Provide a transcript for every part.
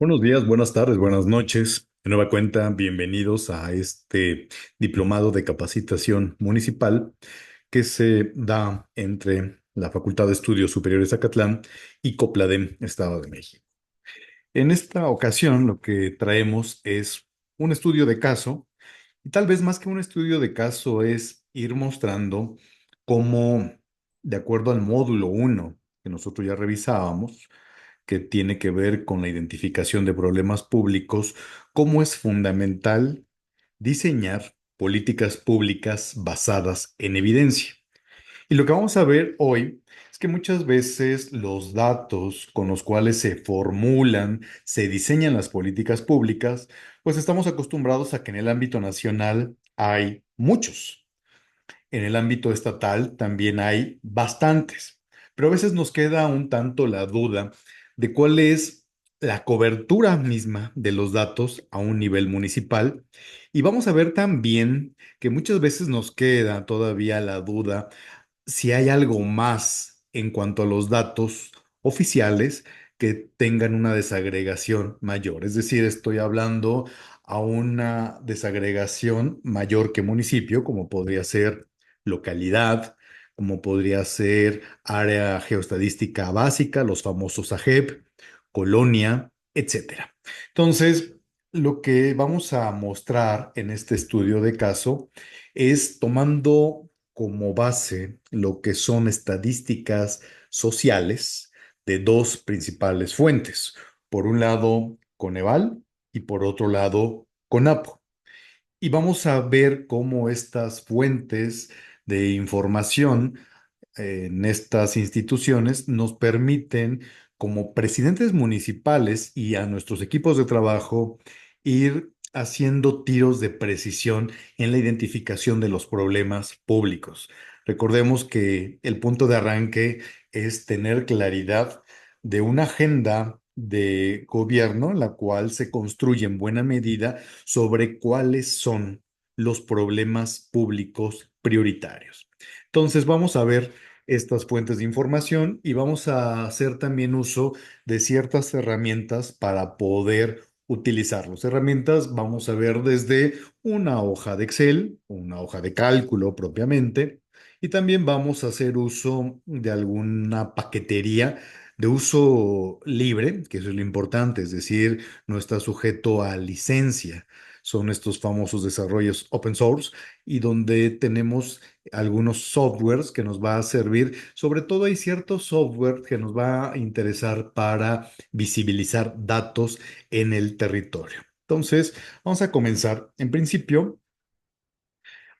Buenos días, buenas tardes, buenas noches. De nueva cuenta, bienvenidos a este diplomado de capacitación municipal que se da entre la Facultad de Estudios Superiores Zacatlán y Copladem, Estado de México. En esta ocasión, lo que traemos es un estudio de caso, y tal vez más que un estudio de caso es ir mostrando cómo, de acuerdo al módulo uno que nosotros ya revisábamos, que tiene que ver con la identificación de problemas públicos, cómo es fundamental diseñar políticas públicas basadas en evidencia. Y lo que vamos a ver hoy es que muchas veces los datos con los cuales se formulan, se diseñan las políticas públicas, pues estamos acostumbrados a que en el ámbito nacional hay muchos. En el ámbito estatal también hay bastantes, pero a veces nos queda un tanto la duda de cuál es la cobertura misma de los datos a un nivel municipal. Y vamos a ver también que muchas veces nos queda todavía la duda si hay algo más en cuanto a los datos oficiales que tengan una desagregación mayor. Es decir, estoy hablando a una desagregación mayor que municipio, como podría ser localidad, como podría ser área geoestadística básica, los famosos AGEP, colonia, etcétera. Entonces, lo que vamos a mostrar en este estudio de caso es tomando como base lo que son estadísticas sociales de dos principales fuentes. Por un lado, Coneval y por otro lado, CONAPO. Y vamos a ver cómo estas fuentes de información en estas instituciones nos permiten, como presidentes municipales y a nuestros equipos de trabajo, ir haciendo tiros de precisión en la identificación de los problemas públicos. Recordemos que el punto de arranque es tener claridad de una agenda de gobierno, la cual se construye en buena medida sobre cuáles son los problemas públicos prioritarios. Entonces, vamos a ver estas fuentes de información y vamos a hacer también uso de ciertas herramientas para poder utilizarlos. Herramientas vamos a ver desde una hoja de Excel, una hoja de cálculo propiamente, y también vamos a hacer uso de alguna paquetería de uso libre, que eso es lo importante, es decir, no está sujeto a licencia. Son estos famosos desarrollos open source y donde tenemos algunos softwares que nos va a servir. Sobre todo hay ciertos software que nos va a interesar para visibilizar datos en el territorio. Entonces, vamos a comenzar. En principio,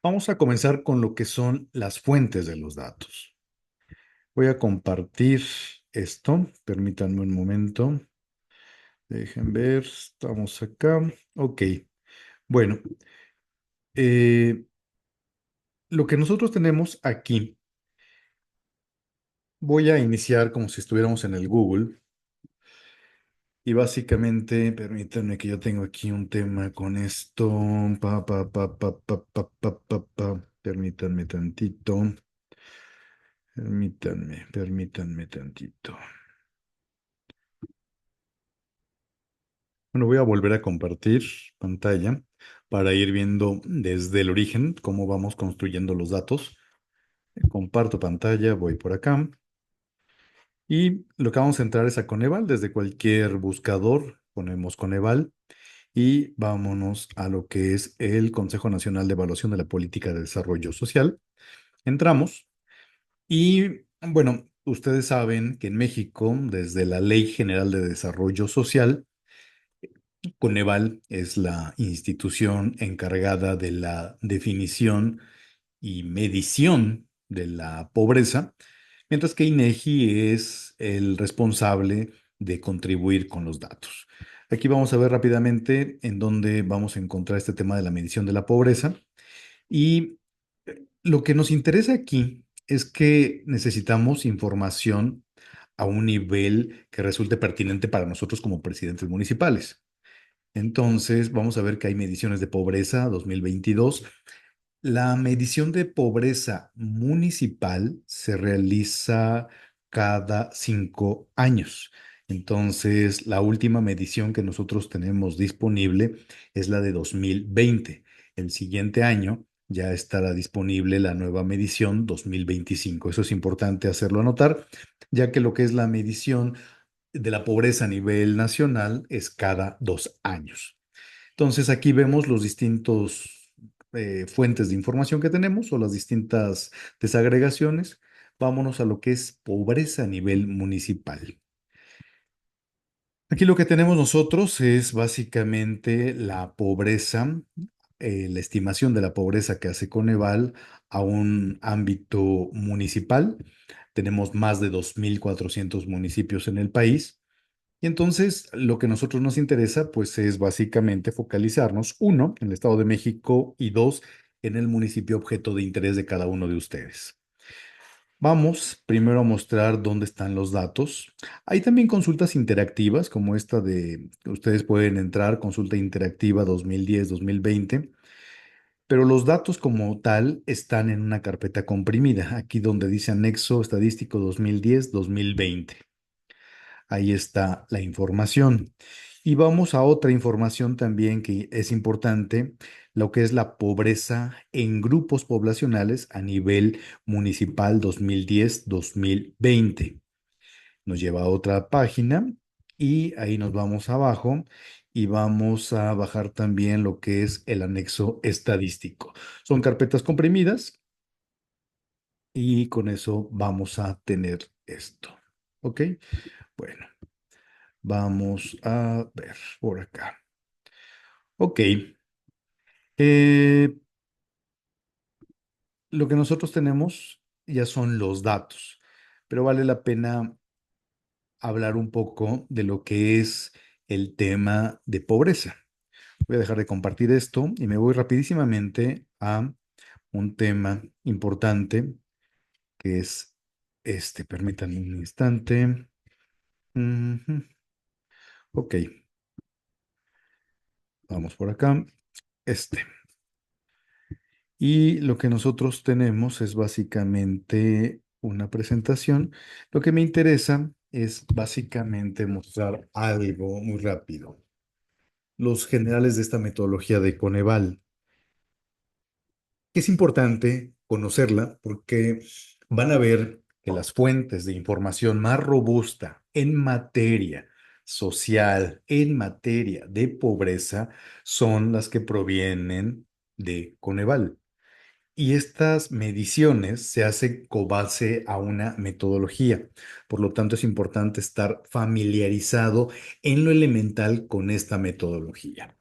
vamos a comenzar con lo que son las fuentes de los datos. Voy a compartir esto. Permítanme un momento. Dejen ver. Estamos acá. Ok. Bueno, eh, lo que nosotros tenemos aquí, voy a iniciar como si estuviéramos en el Google. Y básicamente, permítanme que yo tengo aquí un tema con esto. Permítanme tantito. Permítanme tantito. Bueno, voy a volver a compartir pantalla para ir viendo desde el origen cómo vamos construyendo los datos. Comparto pantalla, voy por acá. Y lo que vamos a entrar es a Coneval. Desde cualquier buscador ponemos Coneval. Y vámonos a lo que es el Consejo Nacional de Evaluación de la Política de Desarrollo Social. Entramos y, bueno, ustedes saben que en México, desde la Ley General de Desarrollo Social, Coneval es la institución encargada de la definición y medición de la pobreza, mientras que INEGI es el responsable de contribuir con los datos. Aquí vamos a ver rápidamente en dónde vamos a encontrar este tema de la medición de la pobreza. Y lo que nos interesa aquí es que necesitamos información a un nivel que resulte pertinente para nosotros como presidentes municipales. Entonces, vamos a ver que hay mediciones de pobreza 2022. La medición de pobreza municipal se realiza cada 5 años Entonces, la última medición que nosotros tenemos disponible es la de 2020. El siguiente año ya estará disponible la nueva medición 2025. Eso es importante hacerlo anotar, ya que lo que es la medición de la pobreza a nivel nacional es cada 2 años. Entonces, aquí vemos los distintos fuentes de información que tenemos o las distintas desagregaciones. Vámonos a lo que es pobreza a nivel municipal. Aquí lo que tenemos nosotros es básicamente la pobreza, la estimación de la pobreza que hace Coneval a un ámbito municipal. Tenemos más de 2.400 municipios en el país. Y entonces lo que a nosotros nos interesa pues es básicamente focalizarnos, uno, en el Estado de México y dos, en el municipio objeto de interés de cada uno de ustedes. Vamos primero a mostrar dónde están los datos. Hay también consultas interactivas, como esta de, ustedes pueden entrar, consulta interactiva 2010-2020, pero los datos como tal están en una carpeta comprimida, aquí donde dice anexo estadístico 2010-2020. Ahí está la información. Y vamos a otra información también que es importante, lo que es la pobreza en grupos poblacionales a nivel municipal 2010-2020. Nos lleva a otra página y ahí nos vamos abajo y vamos a bajar también lo que es el anexo estadístico. Son carpetas comprimidas y con eso vamos a tener esto. ¿Ok? Bueno. Vamos a ver por acá. Ok. eh, lo que nosotros tenemos ya son los datos, pero vale la pena hablar un poco de lo que es el tema de pobreza. Voy a dejar de compartir esto y me voy rapidísimamente a un tema importante que es este. Permítanme un instante. Ujú. Ok, vamos por acá. Este. Y lo que nosotros tenemos es básicamente una presentación. Lo que me interesa es básicamente mostrar algo muy rápido. Los generales de esta metodología de Coneval. Es importante conocerla porque van a ver que las fuentes de información más robusta en materia social, en materia de pobreza, son las que provienen de Coneval. Y estas mediciones se hacen con base a una metodología. Por lo tanto, es importante estar familiarizado en lo elemental con esta metodología.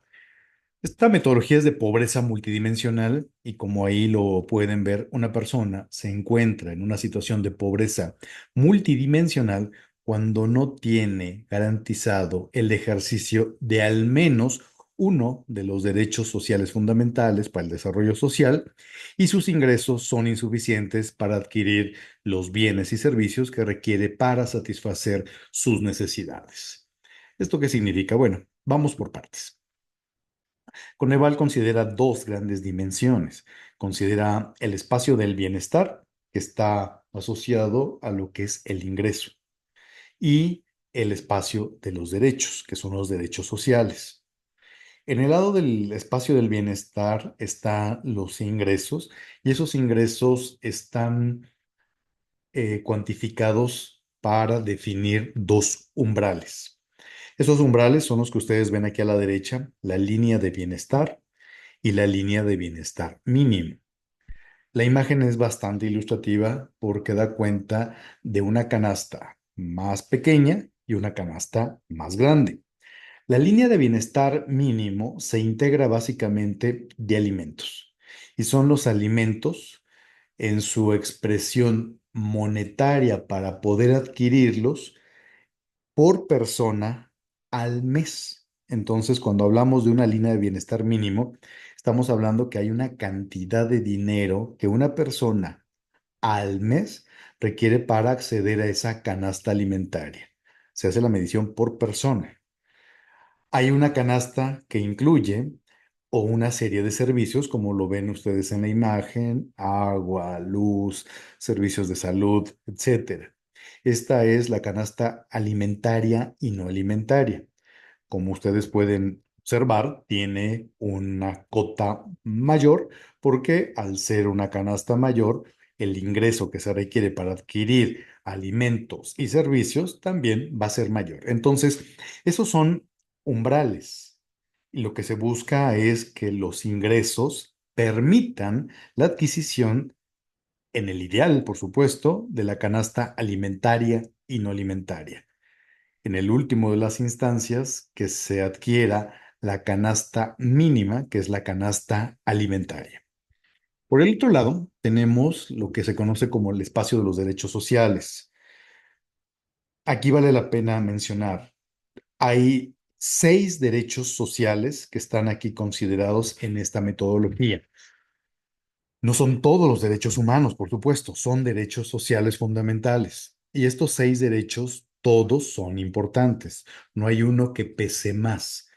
Esta metodología es de pobreza multidimensional y como ahí lo pueden ver, una persona se encuentra en una situación de pobreza multidimensional cuando no tiene garantizado el ejercicio de al menos uno de los derechos sociales fundamentales para el desarrollo social y sus ingresos son insuficientes para adquirir los bienes y servicios que requiere para satisfacer sus necesidades. ¿Esto qué significa? Bueno, vamos por partes. Coneval considera dos grandes dimensiones. Considera el espacio del bienestar, que está asociado a lo que es el ingreso, y el espacio de los derechos, que son los derechos sociales. En el lado del espacio del bienestar están los ingresos, y esos ingresos están cuantificados para definir dos umbrales. Esos umbrales son los que ustedes ven aquí a la derecha, la línea de bienestar y la línea de bienestar mínimo. La imagen es bastante ilustrativa porque da cuenta de una canasta más pequeña y una canasta más grande. La línea de bienestar mínimo se integra básicamente de alimentos y son los alimentos en su expresión monetaria para poder adquirirlos por persona al mes. Entonces, cuando hablamos de una línea de bienestar mínimo, estamos hablando que hay una cantidad de dinero que una persona al mes requiere para acceder a esa canasta alimentaria. Se hace la medición por persona. Hay una canasta que incluye o una serie de servicios, como lo ven ustedes en la imagen, agua, luz, servicios de salud, etcétera. Esta es la canasta alimentaria y no alimentaria. Como ustedes pueden observar, tiene una cota mayor porque al ser una canasta mayor, el ingreso que se requiere para adquirir alimentos y servicios también va a ser mayor. Entonces, esos son umbrales. Y lo que se busca es que los ingresos permitan la adquisición, en el ideal, por supuesto, de la canasta alimentaria y no alimentaria. En el último de las instancias, que se adquiera la canasta mínima, que es la canasta alimentaria. Por el otro lado, tenemos lo que se conoce como el espacio de los derechos sociales. Aquí vale la pena mencionar, hay 6 derechos sociales que están aquí considerados en esta metodología. No son todos los derechos humanos, por supuesto, son derechos sociales fundamentales. Y estos 6 derechos, todos son importantes. No hay uno que pese más.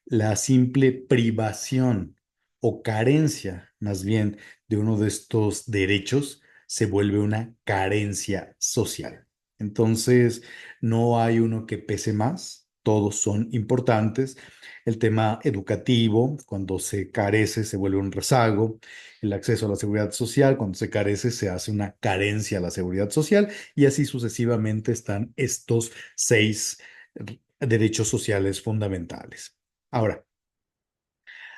La simple privación o carencia, más bien, de uno de estos derechos se vuelve una carencia social. Entonces, no hay uno que pese más, todos son importantes. El tema educativo, cuando se carece, se vuelve un rezago. El acceso a la seguridad social, cuando se carece, se hace una carencia a la seguridad social. Y así sucesivamente están estos 6 derechos sociales fundamentales. Ahora,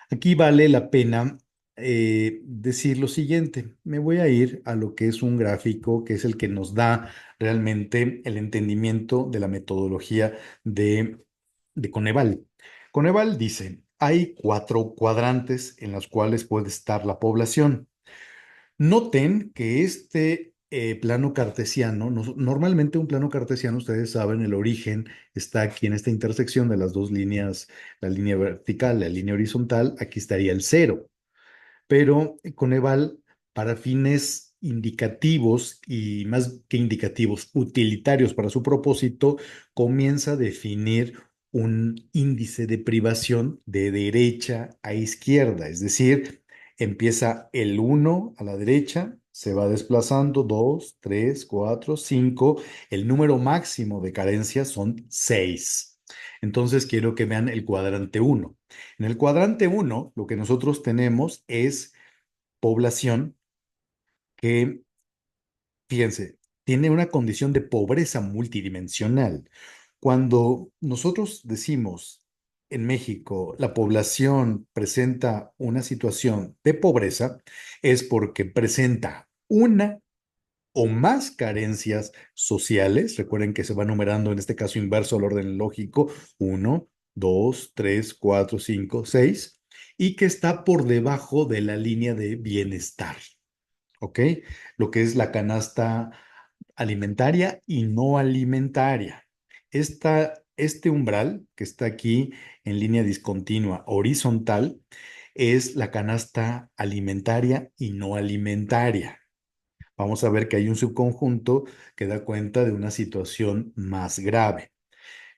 aquí vale la pena decir lo siguiente. Me voy a ir a lo que es un gráfico que es el que nos da realmente el entendimiento de la metodología de Coneval. Coneval dice, hay 4 cuadrantes en los cuales puede estar la población. Noten que este plano cartesiano, normalmente un plano cartesiano, ustedes saben, el origen está aquí en esta intersección de las dos líneas, la línea vertical, la línea horizontal, aquí estaría el cero. Pero Coneval, para fines indicativos y más que indicativos, utilitarios para su propósito, comienza a definir un índice de privación de derecha a izquierda, es decir, empieza el 1 a la derecha, se va desplazando 2, 3, 4, 5, el número máximo de carencias son 6. Entonces quiero que vean el cuadrante uno. En el cuadrante uno, lo que nosotros tenemos es población que, fíjense, tiene una condición de pobreza multidimensional. Cuando nosotros decimos en México la población presenta una situación de pobreza, es porque presenta una o más carencias sociales. Recuerden que se va numerando en este caso inverso al orden lógico, uno, 2, 3, 4, 5, 6, y que está por debajo de la línea de bienestar. ¿Ok? Lo que es la canasta alimentaria y no alimentaria. Este umbral que está aquí en línea discontinua horizontal es la canasta alimentaria y no alimentaria. Vamos a ver que hay un subconjunto que da cuenta de una situación más grave.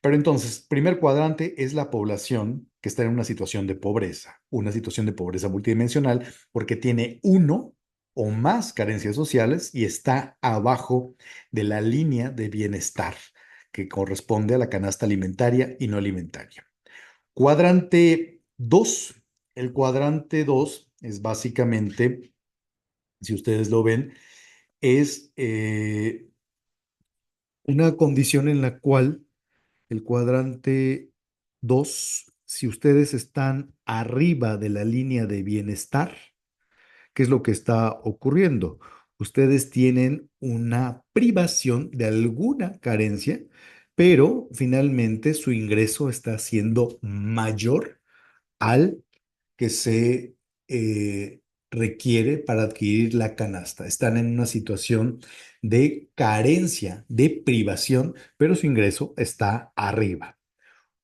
Pero entonces, primer cuadrante es la población que está en una situación de pobreza multidimensional, porque tiene uno o más carencias sociales y está abajo de la línea de bienestar, que corresponde a la canasta alimentaria y no alimentaria. Cuadrante 2. El cuadrante 2 es básicamente, si ustedes lo ven, es una condición en la cual el cuadrante 2, si ustedes están arriba de la línea de bienestar, ¿qué es lo que está ocurriendo? Ustedes tienen una privación de alguna carencia, pero finalmente su ingreso está siendo mayor al que se requiere para adquirir la canasta. Están en una situación de carencia, de privación, pero su ingreso está arriba.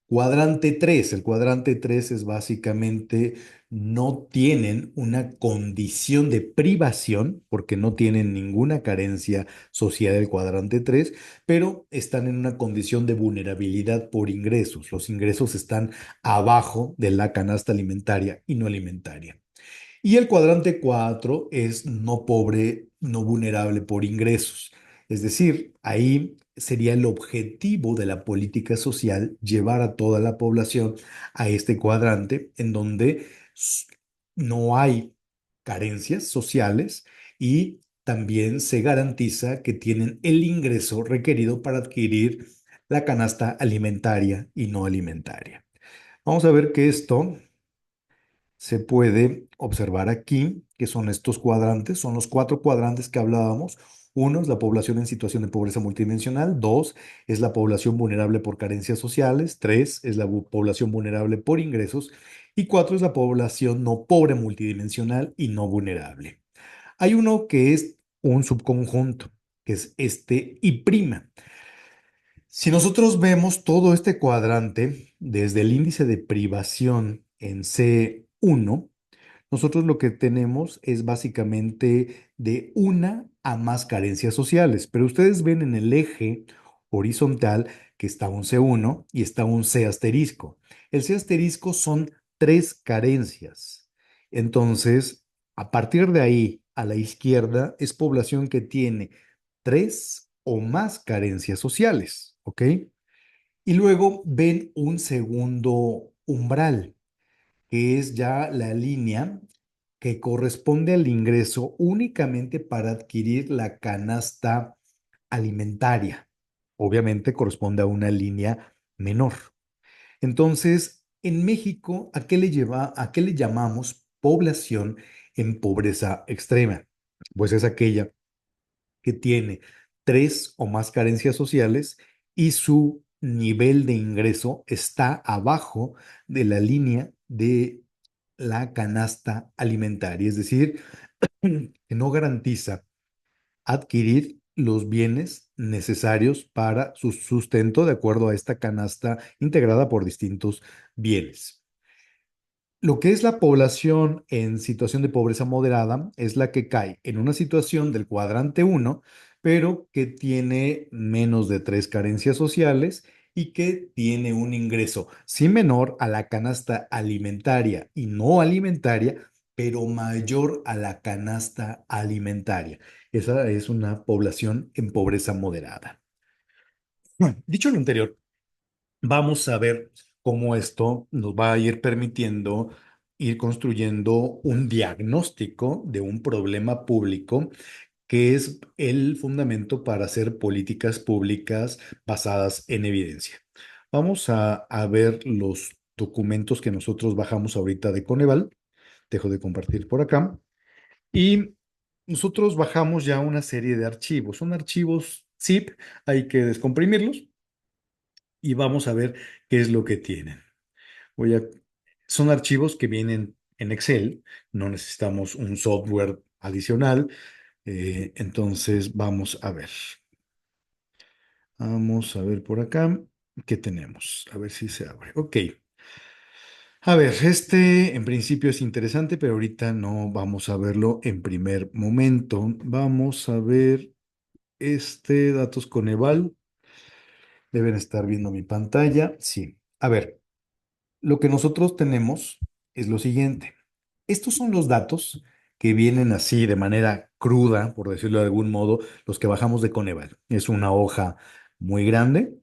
Cuadrante 3. El cuadrante 3 es básicamente no tienen una condición de privación porque no tienen ninguna carencia social del cuadrante 3, pero están en una condición de vulnerabilidad por ingresos. Los ingresos están abajo de la canasta alimentaria y no alimentaria. Y el cuadrante 4 es no pobre, no vulnerable por ingresos. Es decir, ahí sería el objetivo de la política social llevar a toda la población a este cuadrante en donde s- no hay carencias sociales y también se garantiza que tienen el ingreso requerido para adquirir la canasta alimentaria y no alimentaria. Vamos a ver que esto se puede observar aquí, que son estos cuadrantes, son los cuatro cuadrantes que hablábamos. Uno es la población en situación de pobreza multidimensional, dos es la población vulnerable por carencias sociales, tres es la población vulnerable por ingresos y cuatro es la población no pobre multidimensional y no vulnerable. Hay uno que es un subconjunto, que es este y prima. Si nosotros vemos todo este cuadrante desde el índice de privación en C1, nosotros lo que tenemos es básicamente de una a más carencias sociales, pero ustedes ven en el eje horizontal que está un C1 y está un C asterisco. El C asterisco son tres carencias. Entonces, a partir de ahí, a la izquierda, es población que tiene tres o más carencias sociales, ¿ok? Y luego ven un segundo umbral que es ya la línea que corresponde al ingreso únicamente para adquirir la canasta alimentaria. Obviamente corresponde a una línea menor. Entonces, en México, ¿a qué le llamamos población en pobreza extrema? Pues es aquella que tiene tres o más carencias sociales y su nivel de ingreso está abajo de la línea de la canasta alimentaria, es decir, que no garantiza adquirir los bienes necesarios para su sustento de acuerdo a esta canasta integrada por distintos bienes. Lo que es la población en situación de pobreza moderada es la que cae en una situación del cuadrante uno, pero que tiene menos de tres carencias sociales y que tiene un ingreso, sí menor a la canasta alimentaria y no alimentaria, pero mayor a la canasta alimentaria. Esa es una población en pobreza moderada. Dicho lo anterior, vamos a ver cómo esto nos va a ir permitiendo ir construyendo un diagnóstico de un problema público que es el fundamento para hacer políticas públicas basadas en evidencia. Vamos a ver los documentos que nosotros bajamos ahorita de Coneval. Dejo de compartir por acá. Y nosotros bajamos ya una serie de archivos. Son archivos zip, hay que descomprimirlos y vamos a ver qué es lo que tienen. Voy a, son archivos que vienen en Excel, no necesitamos un software adicional. Entonces vamos a ver. Vamos a ver por acá qué tenemos. A ver si se abre. Ok. A ver, este en principio es interesante, pero ahorita no vamos a verlo en primer momento. Vamos a ver este datos Coneval. Deben estar viendo mi pantalla. Sí. A ver. Lo que nosotros tenemos es lo siguiente. Estos son los datos que vienen así de manera cruda, por decirlo de algún modo, los que bajamos de Coneval. Es una hoja muy grande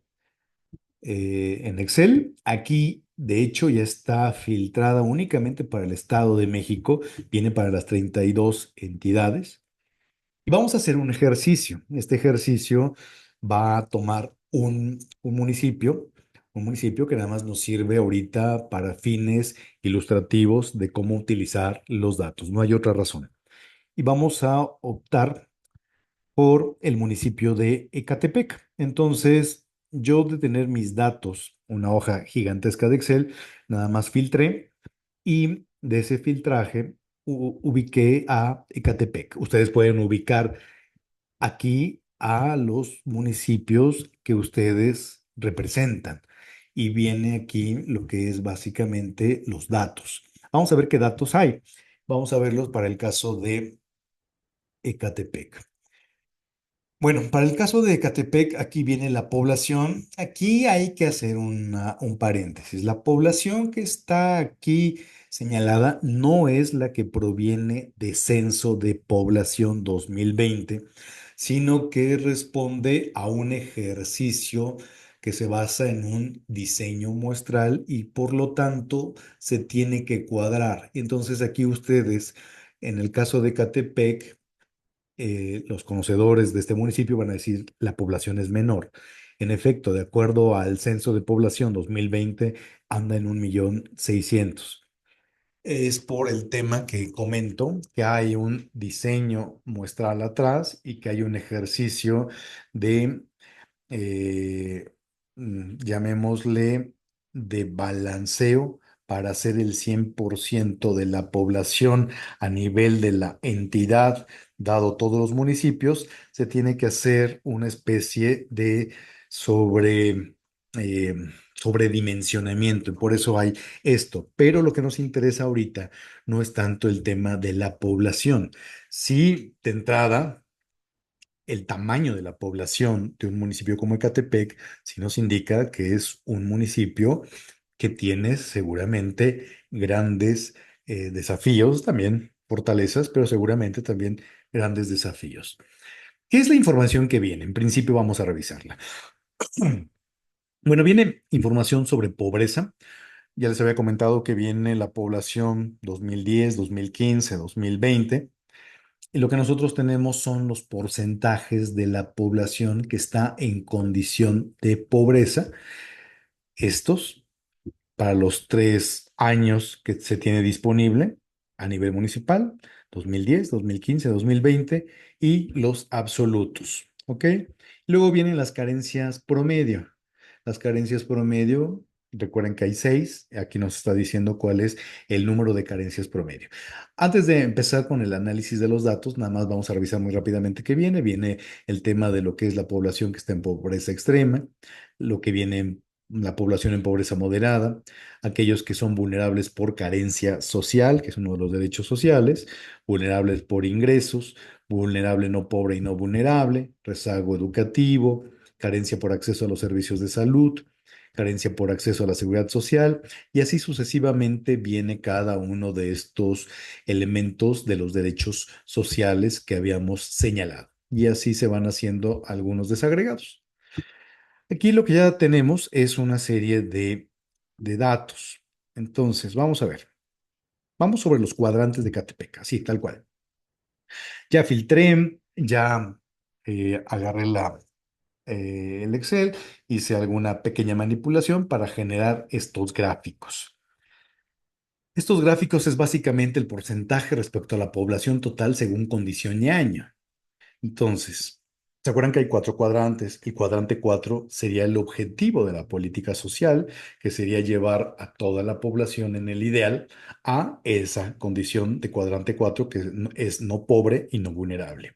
en Excel. Aquí, de hecho, ya está filtrada únicamente para el Estado de México. Viene para las 32 entidades. Y vamos a hacer un ejercicio. Este ejercicio va a tomar un municipio que nada más nos sirve ahorita para fines ilustrativos de cómo utilizar los datos. No hay otra razón. Y vamos a optar por el municipio de Ecatepec. Entonces, yo de tener mis datos, una hoja gigantesca de Excel, nada más filtré y de ese filtraje ubiqué a Ecatepec. Ustedes pueden ubicar aquí a los municipios que ustedes representan. Y viene aquí lo que es básicamente los datos. Vamos a ver qué datos hay. Vamos a verlos para el caso de Ecatepec. Bueno, para el caso de Ecatepec, aquí viene la población. Aquí hay que hacer un paréntesis. La población que está aquí señalada no es la que proviene de Censo de Población 2020, sino que responde a un ejercicio que se basa en un diseño muestral y por lo tanto se tiene que cuadrar. Entonces aquí ustedes, en el caso de Catepec, los conocedores de este municipio van a decir la población es menor. En efecto, de acuerdo al Censo de Población 2020, anda en 1.600.000. Es por el tema que comento, que hay un diseño muestral atrás y que hay un ejercicio de eh, llamémosle, de balanceo para hacer el 100% de la población a nivel de la entidad, dado todos los municipios, se tiene que hacer una especie de sobre, eh, sobredimensionamiento y por eso hay esto. Pero lo que nos interesa ahorita no es tanto el tema de la población. Sí, de entrada el tamaño de la población de un municipio como Ecatepec sí nos indica que es un municipio que tiene seguramente grandes desafíos, también fortalezas, pero seguramente también grandes desafíos. ¿Qué es la información que viene? En principio vamos a revisarla. Bueno, viene información sobre pobreza. Ya les había comentado que viene la población 2010, 2015, 2020. Y lo que nosotros tenemos son los porcentajes de la población que está en condición de pobreza. Estos para los 3 años que se tiene disponible a nivel municipal, 2010, 2015, 2020 y los absolutos, ¿ok? Luego vienen las carencias promedio. Las carencias promedio, recuerden que hay 6, aquí nos está diciendo cuál es el número de carencias promedio. Antes de empezar con el análisis de los datos, nada más vamos a revisar muy rápidamente qué viene. Viene el tema de lo que es la población que está en pobreza extrema, lo que viene en la población en pobreza moderada, aquellos que son vulnerables por carencia social, que es uno de los derechos sociales, vulnerables por ingresos, vulnerable no pobre y no vulnerable, rezago educativo, carencia por acceso a los servicios de salud, carencia por acceso a la seguridad social, y así sucesivamente viene cada uno de estos elementos de los derechos sociales que habíamos señalado. Y así se van haciendo algunos desagregados. Aquí lo que ya tenemos es una serie de datos. Entonces, vamos a ver. Vamos sobre los cuadrantes de Catepec, así, tal cual. Ya filtré, ya agarré el Excel, hice alguna pequeña manipulación para generar estos gráficos. Estos gráficos es básicamente el porcentaje respecto a la población total según condición y año. Entonces, ¿se acuerdan que hay 4 cuadrantes? El cuadrante 4 sería el objetivo de la política social, que sería llevar a toda la población en el ideal a esa condición de cuadrante 4 que es no pobre y no vulnerable.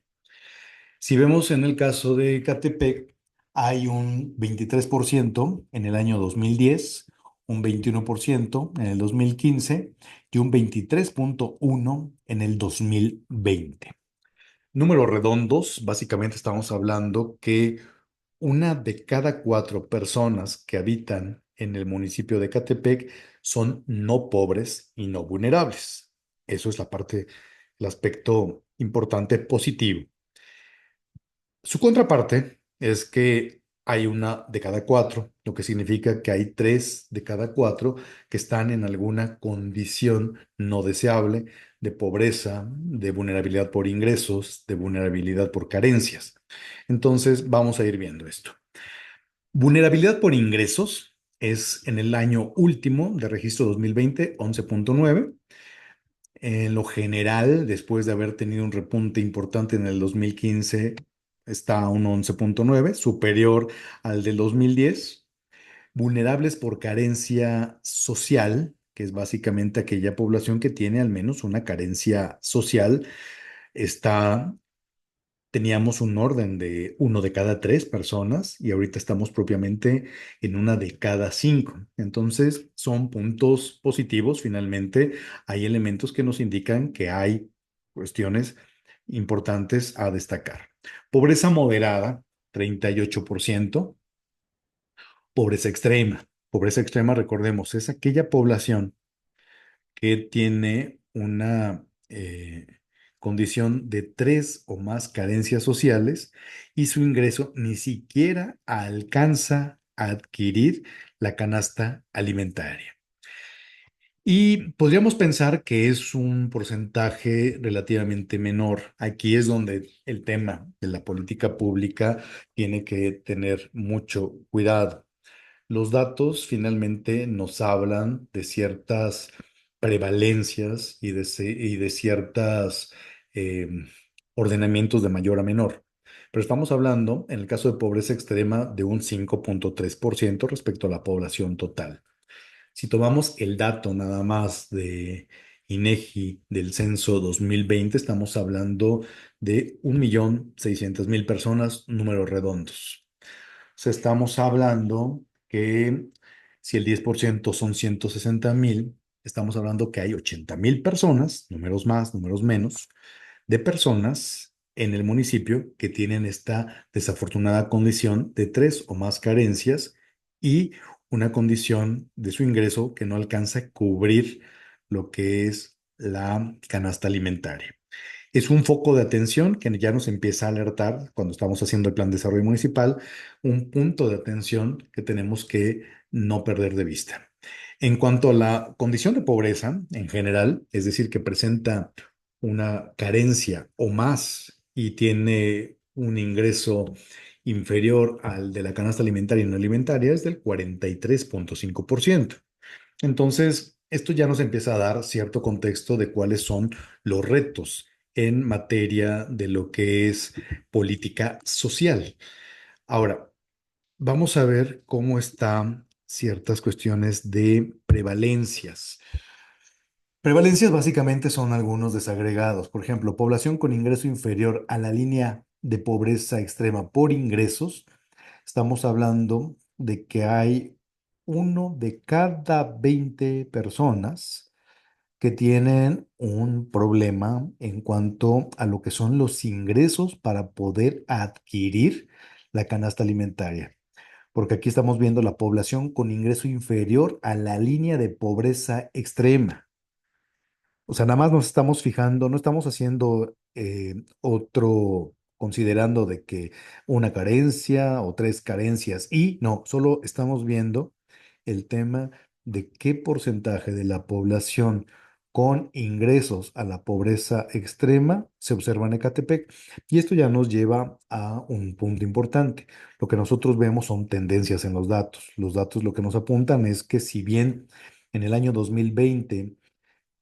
Si vemos en el caso de Catepec, hay un 23% en el año 2010, un 21% en el 2015 y un 23,1% en el 2020. Números redondos, básicamente estamos hablando que una de cada 4 personas que habitan en el municipio de Catepec son no pobres y no vulnerables. Eso es la parte, el aspecto importante positivo. Su contraparte es que hay una de cada 4, lo que significa que hay 3 de cada 4 que están en alguna condición no deseable de pobreza, de vulnerabilidad por ingresos, de vulnerabilidad por carencias. Entonces, vamos a ir viendo esto. Vulnerabilidad por ingresos es en el año último de registro 2020, 11,9. En lo general, después de haber tenido un repunte importante en el 2015, está a un 11,9, superior al del 2010. Vulnerables por carencia social, que es básicamente aquella población que tiene al menos una carencia social, está teníamos un orden de 1 de cada 3 personas y ahorita estamos propiamente en 1 de cada 5. Entonces, son puntos positivos. Finalmente, hay elementos que nos indican que hay cuestiones importantes a destacar. Pobreza moderada, 38%. Pobreza extrema. Pobreza extrema, recordemos, es aquella población que tiene una condición de tres o más carencias sociales y su ingreso ni siquiera alcanza a adquirir la canasta alimentaria. Y podríamos pensar que es un porcentaje relativamente menor. Aquí es donde el tema de la política pública tiene que tener mucho cuidado. Los datos finalmente nos hablan de ciertas prevalencias y de ciertas eh, ordenamientos de mayor a menor. Pero estamos hablando, en el caso de pobreza extrema, de un 5,3% respecto a la población total. Si tomamos el dato nada más de INEGI del censo 2020, estamos hablando de 1.600.000 personas, números redondos. O sea, estamos hablando que si el 10% son 160.000, estamos hablando que hay 80.000 personas, números más, números menos, de personas en el municipio que tienen esta desafortunada condición de tres o más carencias y una condición de su ingreso que no alcanza a cubrir lo que es la canasta alimentaria. Es un foco de atención que ya nos empieza a alertar cuando estamos haciendo el plan de desarrollo municipal, un punto de atención que tenemos que no perder de vista. En cuanto a la condición de pobreza en general, es decir, que presenta una carencia o más y tiene un ingreso inferior al de la canasta alimentaria y no alimentaria, es del 43,5%. Entonces, esto ya nos empieza a dar cierto contexto de cuáles son los retos en materia de lo que es política social. Ahora, vamos a ver cómo están ciertas cuestiones de prevalencias. Prevalencias básicamente son algunos desagregados. Por ejemplo, población con ingreso inferior a la línea de pobreza extrema por ingresos. Estamos hablando de que hay uno de cada 20 personas que tienen un problema en cuanto a lo que son los ingresos para poder adquirir la canasta alimentaria. Porque aquí estamos viendo la población con ingreso inferior a la línea de pobreza extrema. O sea, nada más nos estamos fijando, no estamos haciendo otro, considerando de que una carencia o tres carencias y no, solo estamos viendo el tema de qué porcentaje de la población con ingresos a la pobreza extrema se observa en Ecatepec. Y esto ya nos lleva a un punto importante. Lo que nosotros vemos son tendencias en los datos. Los datos lo que nos apuntan es que si bien en el año 2020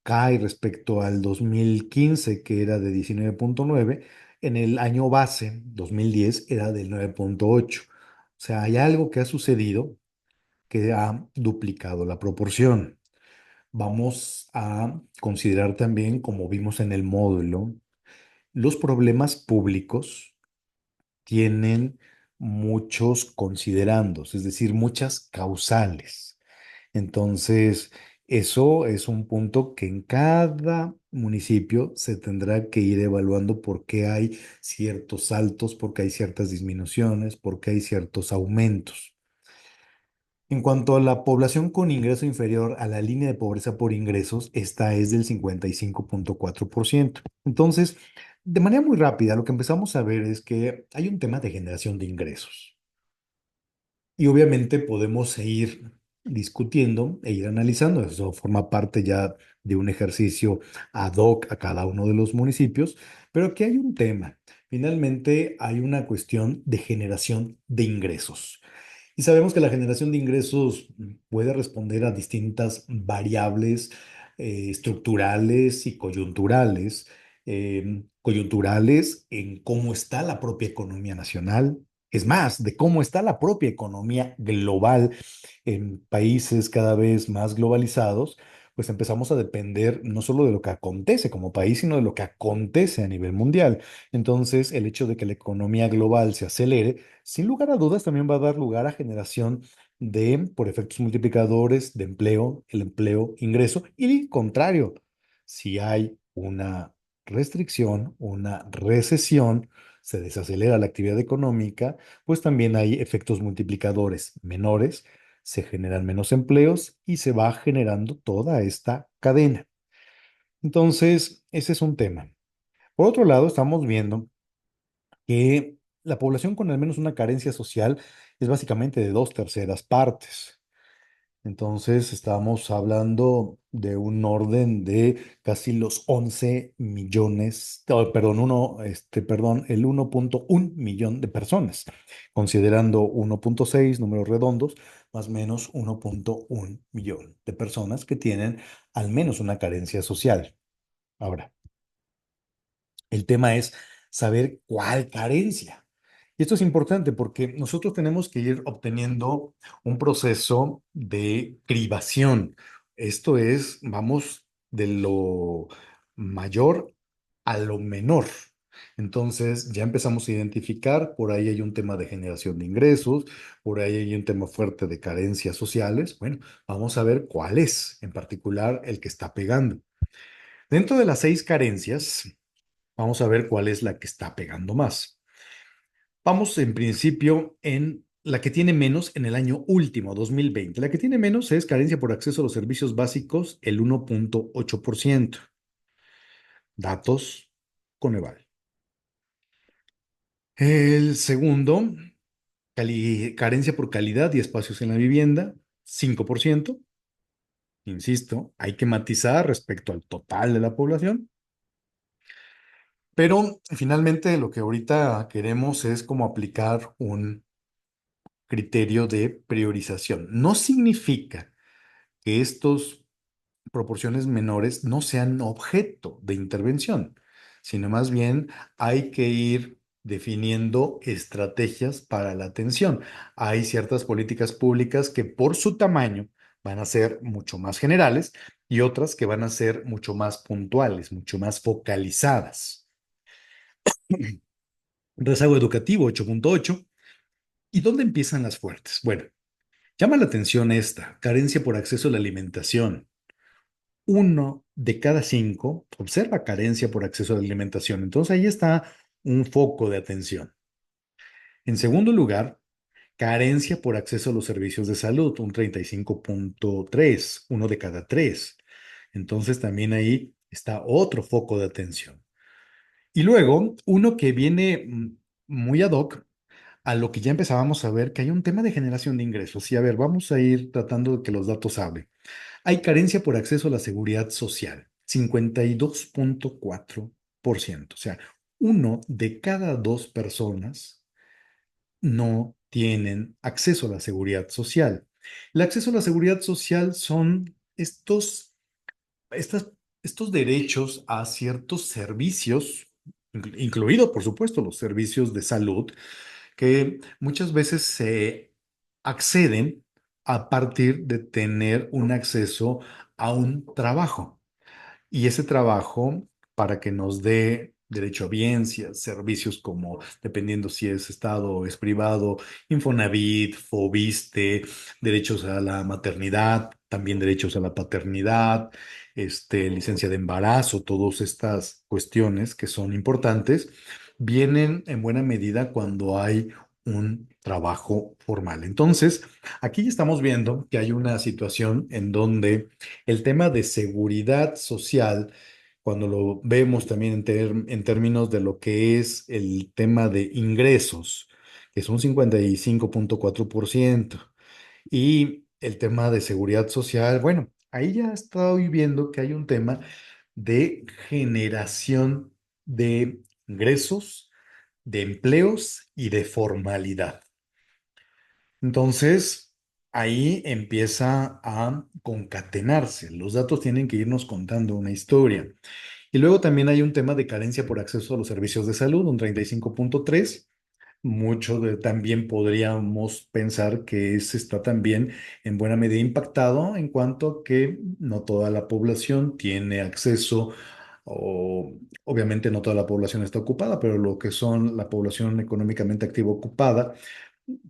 cae respecto al 2015, que era de 19,9, en el año base, 2010, era del 9,8. O sea, hay algo que ha sucedido que ha duplicado la proporción. Vamos a considerar también, como vimos en el módulo, los problemas públicos tienen muchos considerandos, es decir, muchas causales. Entonces, eso es un punto que en cada municipio se tendrá que ir evaluando por qué hay ciertos saltos, por qué hay ciertas disminuciones, por qué hay ciertos aumentos. En cuanto a la población con ingreso inferior a la línea de pobreza por ingresos, esta es del 55,4%. Entonces, de manera muy rápida, lo que empezamos a ver es que hay un tema de generación de ingresos. Y obviamente podemos ir discutiendo e ir analizando. Eso forma parte ya de un ejercicio ad hoc a cada uno de los municipios. Pero aquí hay un tema. Finalmente hay una cuestión de generación de ingresos. Y sabemos que la generación de ingresos puede responder a distintas variables estructurales y coyunturales. Coyunturales en cómo está la propia economía nacional, es más, de cómo está la propia economía global en países cada vez más globalizados, pues empezamos a depender no solo de lo que acontece como país, sino de lo que acontece a nivel mundial. Entonces, el hecho de que la economía global se acelere, sin lugar a dudas, también va a dar lugar a generación de, por efectos multiplicadores, de empleo, el empleo, ingreso, y el contrario, si hay una restricción, una recesión, se desacelera la actividad económica, pues también hay efectos multiplicadores menores, se generan menos empleos y se va generando toda esta cadena. Entonces, ese es un tema. Por otro lado, estamos viendo que la población con al menos una carencia social es básicamente de dos terceras partes. Entonces, estamos hablando de un orden de casi los 11 millones, perdón, el 1,1 millón de personas, considerando 1,6 números redondos, más o menos 1,1 millón de personas que tienen al menos una carencia social. Ahora, el tema es saber cuál carencia. Y esto es importante porque nosotros tenemos que ir obteniendo un proceso de cribación. Esto es, vamos de lo mayor a lo menor. Entonces ya empezamos a identificar, por ahí hay un tema de generación de ingresos, por ahí hay un tema fuerte de carencias sociales. Bueno, vamos a ver cuál es en particular el que está pegando. Dentro de las 6 carencias, vamos a ver cuál es la que está pegando más. Vamos en principio en la que tiene menos en el año último, 2020. La que tiene menos es carencia por acceso a los servicios básicos, el 1,8%. Datos Coneval. El segundo, carencia por calidad y espacios en la vivienda, 5%. Insisto, hay que matizar respecto al total de la población. Pero finalmente lo que ahorita queremos es como aplicar un criterio de priorización. No significa que estas proporciones menores no sean objeto de intervención, sino más bien hay que ir definiendo estrategias para la atención. Hay ciertas políticas públicas que por su tamaño van a ser mucho más generales y otras que van a ser mucho más puntuales, mucho más focalizadas. Rezago educativo 8,8. ¿Y dónde empiezan las fuertes? Bueno, llama la atención esta, carencia por acceso a la alimentación. 1 de cada 5 observa carencia por acceso a la alimentación. Entonces ahí está un foco de atención. En segundo lugar, carencia por acceso a los servicios de salud, un 35,3, 1 de cada 3. Entonces también ahí está otro foco de atención. Y luego, uno que viene muy ad hoc a lo que ya empezábamos a ver, que hay un tema de generación de ingresos. Y a ver, vamos a ir tratando de que los datos hablen. Hay carencia por acceso a la seguridad social, 52,4%. O sea, 1 de cada 2 personas no tienen acceso a la seguridad social. El acceso a la seguridad social son estas, estos derechos a ciertos servicios, incluido, por supuesto, los servicios de salud, que muchas veces se acceden a partir de tener un acceso a un trabajo. Y ese trabajo, para que nos dé derecho a biencias, servicios como, dependiendo si es Estado o es privado, Infonavit, Fobiste, derechos a la maternidad, también derechos a la paternidad, licencia de embarazo, todas estas cuestiones que son importantes, vienen en buena medida cuando hay un trabajo formal. Entonces, aquí estamos viendo que hay una situación en donde el tema de seguridad social, cuando lo vemos también en términos de lo que es el tema de ingresos, que son 55,4%, y el tema de seguridad social, bueno, ahí ya estoy viendo que hay un tema de generación de ingresos, de empleos y de formalidad. Entonces, ahí empieza a concatenarse. Los datos tienen que irnos contando una historia. Y luego también hay un tema de carencia por acceso a los servicios de salud, un 35,3. También podríamos pensar que ese está también en buena medida impactado en cuanto a que no toda la población tiene acceso, o obviamente no toda la población está ocupada, pero lo que son la población económicamente activa ocupada,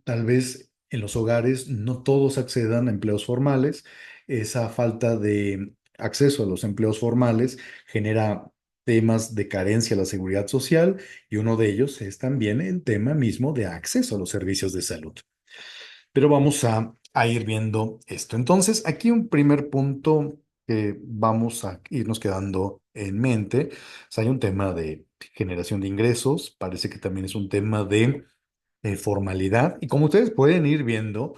tal vez en los hogares no todos accedan a empleos formales. Esa falta de acceso a los empleos formales genera temas de carencia a la seguridad social, y uno de ellos es también el tema mismo de acceso a los servicios de salud. Pero vamos a ir viendo esto. Entonces, aquí un primer punto que vamos a irnos quedando en mente. O sea, hay un tema de generación de ingresos, parece que también es un tema de formalidad. Y como ustedes pueden ir viendo,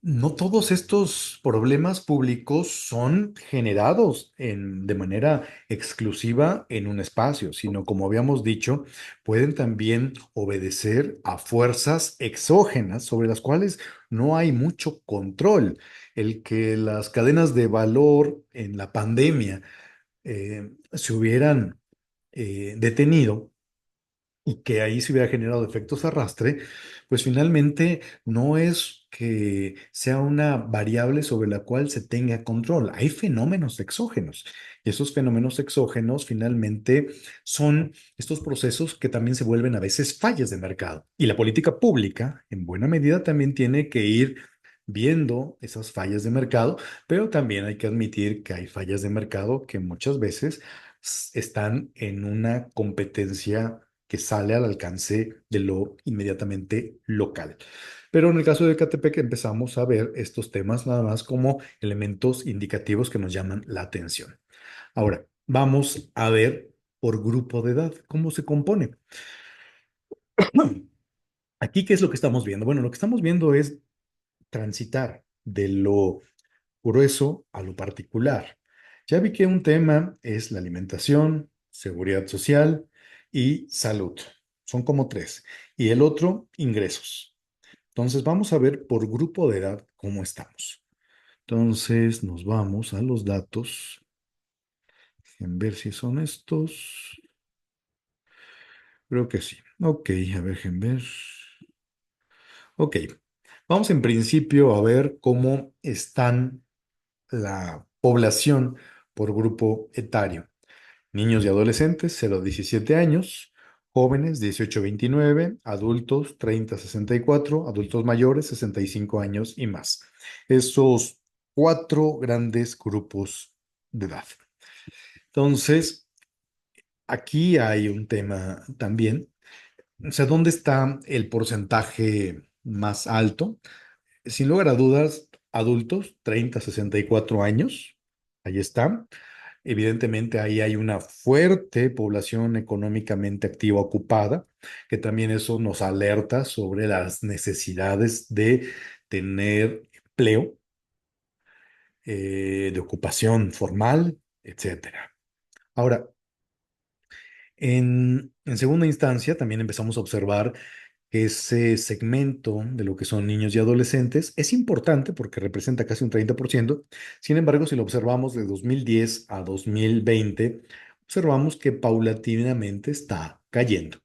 no todos estos problemas públicos son generados de manera exclusiva en un espacio, sino como habíamos dicho, pueden también obedecer a fuerzas exógenas sobre las cuales no hay mucho control. El que las cadenas de valor en la pandemia se hubieran detenido y que ahí se hubiera generado efectos arrastre, pues finalmente no es que sea una variable sobre la cual se tenga control. Hay fenómenos exógenos y esos fenómenos exógenos finalmente son estos procesos que también se vuelven a veces fallas de mercado. Y la política pública, en buena medida, también tiene que ir viendo esas fallas de mercado, pero también hay que admitir que hay fallas de mercado que muchas veces están en una competencia que sale al alcance de lo inmediatamente local. Pero en el caso de Ecatepec empezamos a ver estos temas nada más como elementos indicativos que nos llaman la atención. Ahora, vamos a ver por grupo de edad cómo se compone. Aquí, ¿qué es lo que estamos viendo? Bueno, lo que estamos viendo es transitar de lo grueso a lo particular. Ya vi que un tema es la alimentación, seguridad social y salud. Son como tres. Y el otro, ingresos. Entonces, vamos a ver por grupo de edad cómo estamos. Entonces, nos vamos a los datos. En ver si son estos. Creo que sí. Ok, a ver, en ver. Ok, vamos en principio a ver cómo están la población por grupo etario. Niños y adolescentes 0 a 17 años, jóvenes 18 a 29, adultos 30 a 64, adultos mayores 65 años y más. Esos cuatro grandes grupos de edad. Entonces, aquí hay un tema también. O sea, ¿dónde está el porcentaje más alto? Sin lugar a dudas, adultos 30 a 64 años. Ahí está. Evidentemente, ahí hay una fuerte población económicamente activa ocupada, que también eso nos alerta sobre las necesidades de tener empleo, de ocupación formal, etcétera. Ahora, en segunda instancia, también empezamos a observar que ese segmento de lo que son niños y adolescentes es importante porque representa casi un 30%. Sin embargo, si lo observamos de 2010 a 2020, observamos que paulatinamente está cayendo.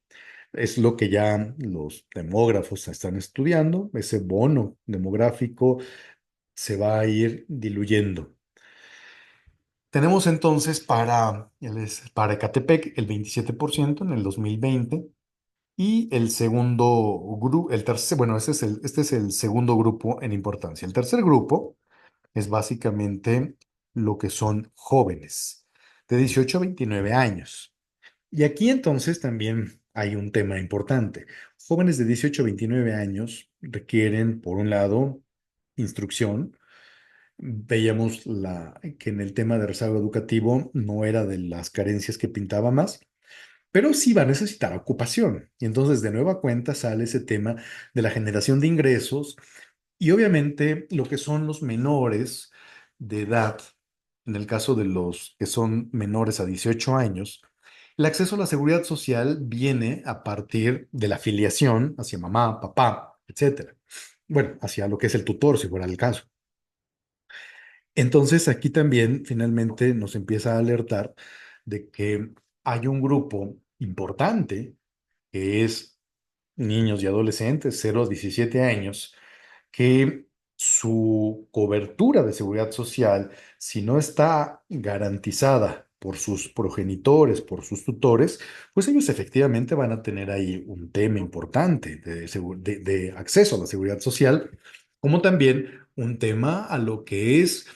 Es lo que ya los demógrafos están estudiando. Ese bono demográfico se va a ir diluyendo. Tenemos entonces para Ecatepec el 27% en el 2020. Y el segundo grupo, el tercer, bueno, este es el segundo grupo en importancia. El tercer grupo es básicamente lo que son jóvenes de 18 a 29 años. Y aquí entonces también hay un tema importante. Jóvenes de 18 a 29 años requieren, por un lado, instrucción. Veíamos que en el tema de rezago educativo no era de las carencias que pintaba más, pero sí va a necesitar ocupación. Y entonces de nueva cuenta sale ese tema de la generación de ingresos y obviamente lo que son los menores de edad, en el caso de los que son menores a 18 años, el acceso a la seguridad social viene a partir de la afiliación hacia mamá, papá, etcétera. Bueno, hacia lo que es el tutor, si fuera el caso. Entonces aquí también finalmente nos empieza a alertar de que hay un grupo importante que es niños y adolescentes, 0 a 17 años, que su cobertura de seguridad social, si no está garantizada por sus progenitores, por sus tutores, pues ellos efectivamente van a tener ahí un tema importante de acceso a la seguridad social, como también un tema a lo que es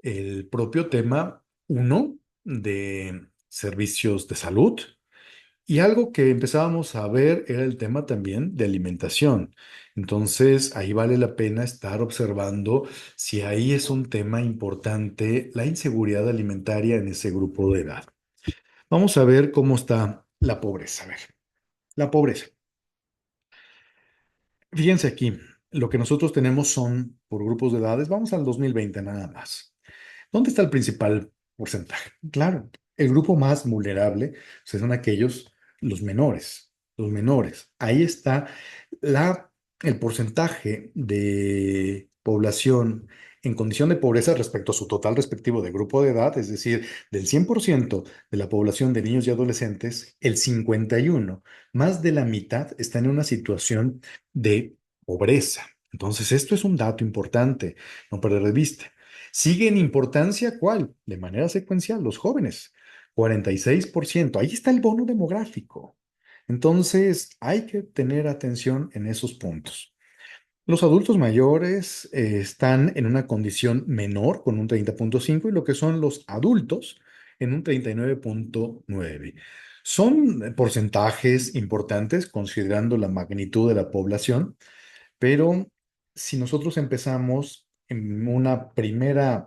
el propio tema, uno, de servicios de salud Y algo que empezábamos a ver era el tema también de alimentación. Entonces, ahí vale la pena estar observando si ahí es un tema importante la inseguridad alimentaria en ese grupo de edad. Vamos a ver cómo está la pobreza. A ver, la pobreza. Fíjense aquí, lo que nosotros tenemos son por grupos de edades, vamos al 2020 nada más. ¿Dónde está el principal porcentaje? Claro, el grupo más vulnerable pues, son aquellos, los menores, los menores. Ahí está la, el porcentaje de población en condición de pobreza respecto a su total respectivo de grupo de edad, es decir, del 100% de la población de niños y adolescentes, el 51, más de la mitad está en una situación de pobreza. Entonces, esto es un dato importante, no perder de vista. Sigue en importancia, ¿cuál? De manera secuencial, los jóvenes, 46%. Ahí está el bono demográfico. Entonces, hay que tener atención en esos puntos. Los adultos mayores están en una condición menor con un 30,5 y lo que son los adultos en un 39,9. Son porcentajes importantes considerando la magnitud de la población, pero si nosotros empezamos en una primera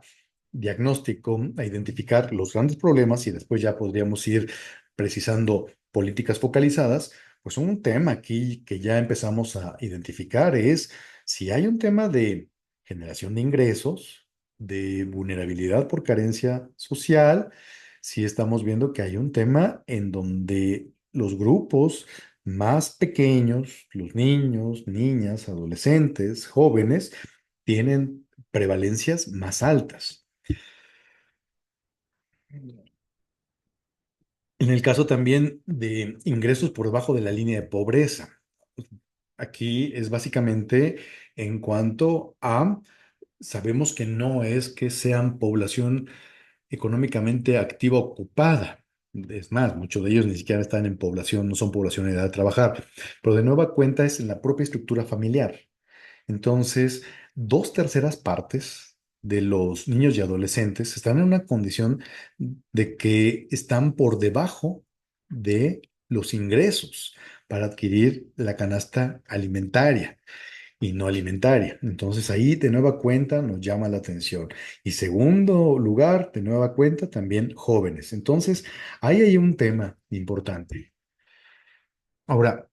diagnóstico a identificar los grandes problemas y después ya podríamos ir precisando políticas focalizadas, pues un tema aquí que ya empezamos a identificar es si hay un tema de generación de ingresos, de vulnerabilidad por carencia social, si estamos viendo que hay un tema en donde los grupos más pequeños, los niños, niñas, adolescentes, jóvenes, tienen prevalencias más altas. En el caso también de ingresos por debajo de la línea de pobreza, aquí es básicamente en cuanto a, sabemos que no es que sean población económicamente activa ocupada. Es más, muchos de ellos ni siquiera están en población, no son población en edad de trabajar, pero de nueva cuenta es en la propia estructura familiar. Entonces, dos terceras partes de los niños y adolescentes están en una condición de que están por debajo de los ingresos para adquirir la canasta alimentaria y no alimentaria. Entonces, ahí de nueva cuenta nos llama la atención. Y segundo lugar, de nueva cuenta, también jóvenes. Entonces, ahí hay un tema importante. Ahora,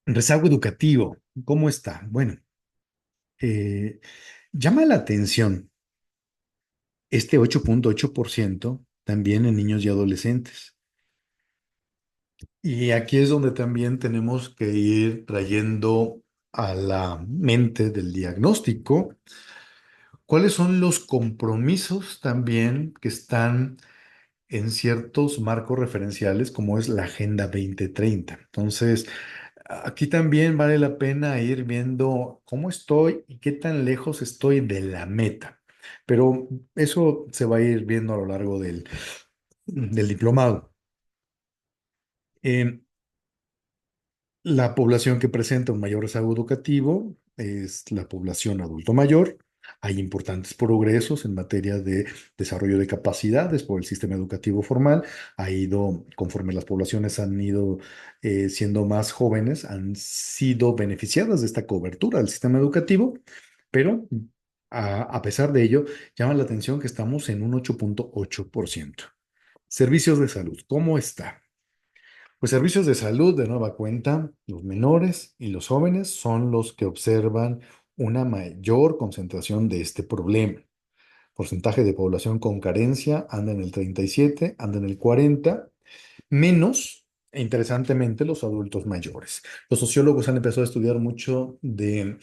rezago educativo, ¿cómo está? Bueno. eh, Llama la atención este 8,8% también en niños y adolescentes. Y aquí es donde también tenemos que ir trayendo a la mente del diagnóstico cuáles son los compromisos también que están en ciertos marcos referenciales como es la Agenda 2030. Entonces, aquí también vale la pena ir viendo cómo estoy y qué tan lejos estoy de la meta. Pero eso se va a ir viendo a lo largo del diplomado. Eh, la población que presenta un mayor rezago educativo es la población adulto mayor. Hay importantes progresos en materia de desarrollo de capacidades por el sistema educativo formal. Ha ido, conforme las poblaciones han ido siendo más jóvenes, han sido beneficiadas de esta cobertura del sistema educativo, pero a pesar de ello, llama la atención que estamos en un 8,8%. Servicios de salud, ¿cómo está? Pues servicios de salud, de nueva cuenta, los menores y los jóvenes son los que observan una mayor concentración de este problema. Porcentaje de población con carencia anda en el 37, anda en el 40, menos, e interesantemente, los adultos mayores. Los sociólogos han empezado a estudiar mucho de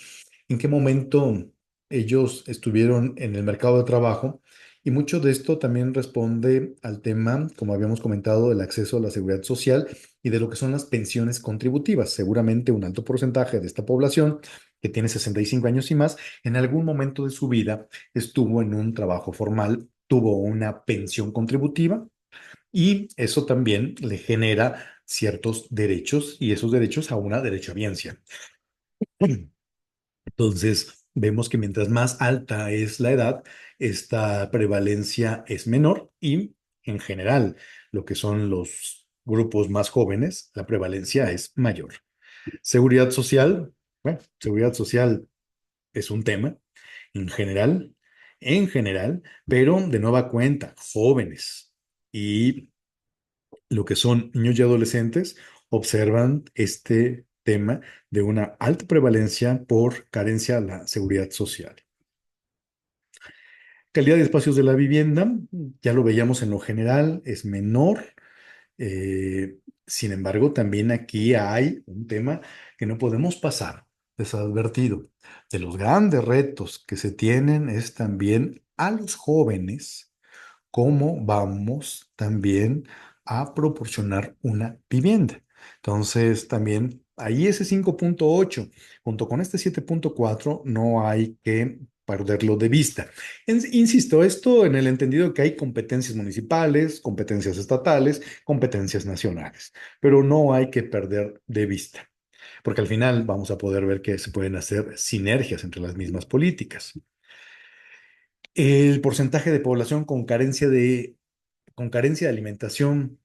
en qué momento ellos estuvieron en el mercado de trabajo y mucho de esto también responde al tema, como habíamos comentado, del acceso a la seguridad social y de lo que son las pensiones contributivas. Seguramente un alto porcentaje de esta población que tiene 65 años y más, en algún momento de su vida estuvo en un trabajo formal, tuvo una pensión contributiva y eso también le genera ciertos derechos y esos derechos a una derechohabiencia. Entonces, vemos que mientras más alta es la edad, esta prevalencia es menor y en general lo que son los grupos más jóvenes, la prevalencia es mayor. Seguridad social, bueno, seguridad social es un tema en general, pero de nueva cuenta, jóvenes y lo que son niños y adolescentes observan este tema de una alta prevalencia por carencia a la seguridad social. Calidad de espacios de la vivienda, ya lo veíamos en lo general, es menor. Sin embargo, también aquí hay un tema que no podemos pasar desadvertido. De los grandes retos que se tienen es también a los jóvenes cómo vamos también a proporcionar una vivienda. Entonces, también ahí ese 5.8 junto con este 7.4 no hay que perderlo de vista. Insisto, esto en el entendido que hay competencias municipales, competencias estatales, competencias nacionales, pero no hay que perder de vista, porque al final vamos a poder ver que se pueden hacer sinergias entre las mismas políticas. El porcentaje de población con carencia de alimentación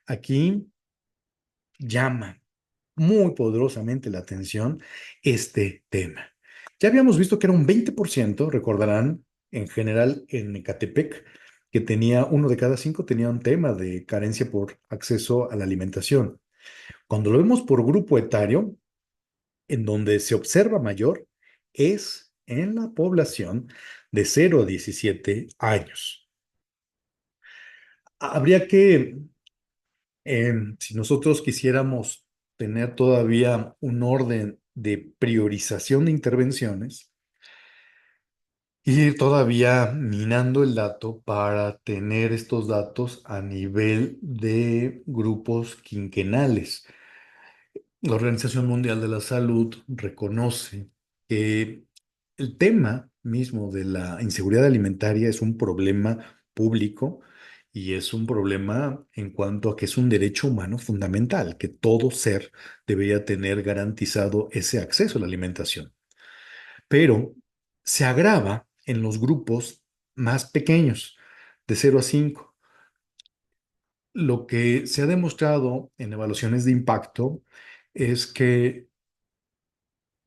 aquí llama muy poderosamente la atención este tema. Ya habíamos visto que era un 20%, recordarán, en general en Ecatepec, que tenía uno de cada cinco tenía un tema de carencia por acceso a la alimentación. Cuando lo vemos por grupo etario, en donde se observa mayor, es en la población de 0 a 17 años. Habría que si nosotros quisiéramos tener todavía un orden de priorización de intervenciones, ir todavía minando el dato para tener estos datos a nivel de grupos quinquenales. La Organización Mundial de la Salud reconoce que el tema mismo de la inseguridad alimentaria es un problema público y es un problema en cuanto a que es un derecho humano fundamental, que todo ser debería tener garantizado ese acceso a la alimentación. Pero se agrava en los grupos más pequeños, de 0 a 5. Lo que se ha demostrado en evaluaciones de impacto es que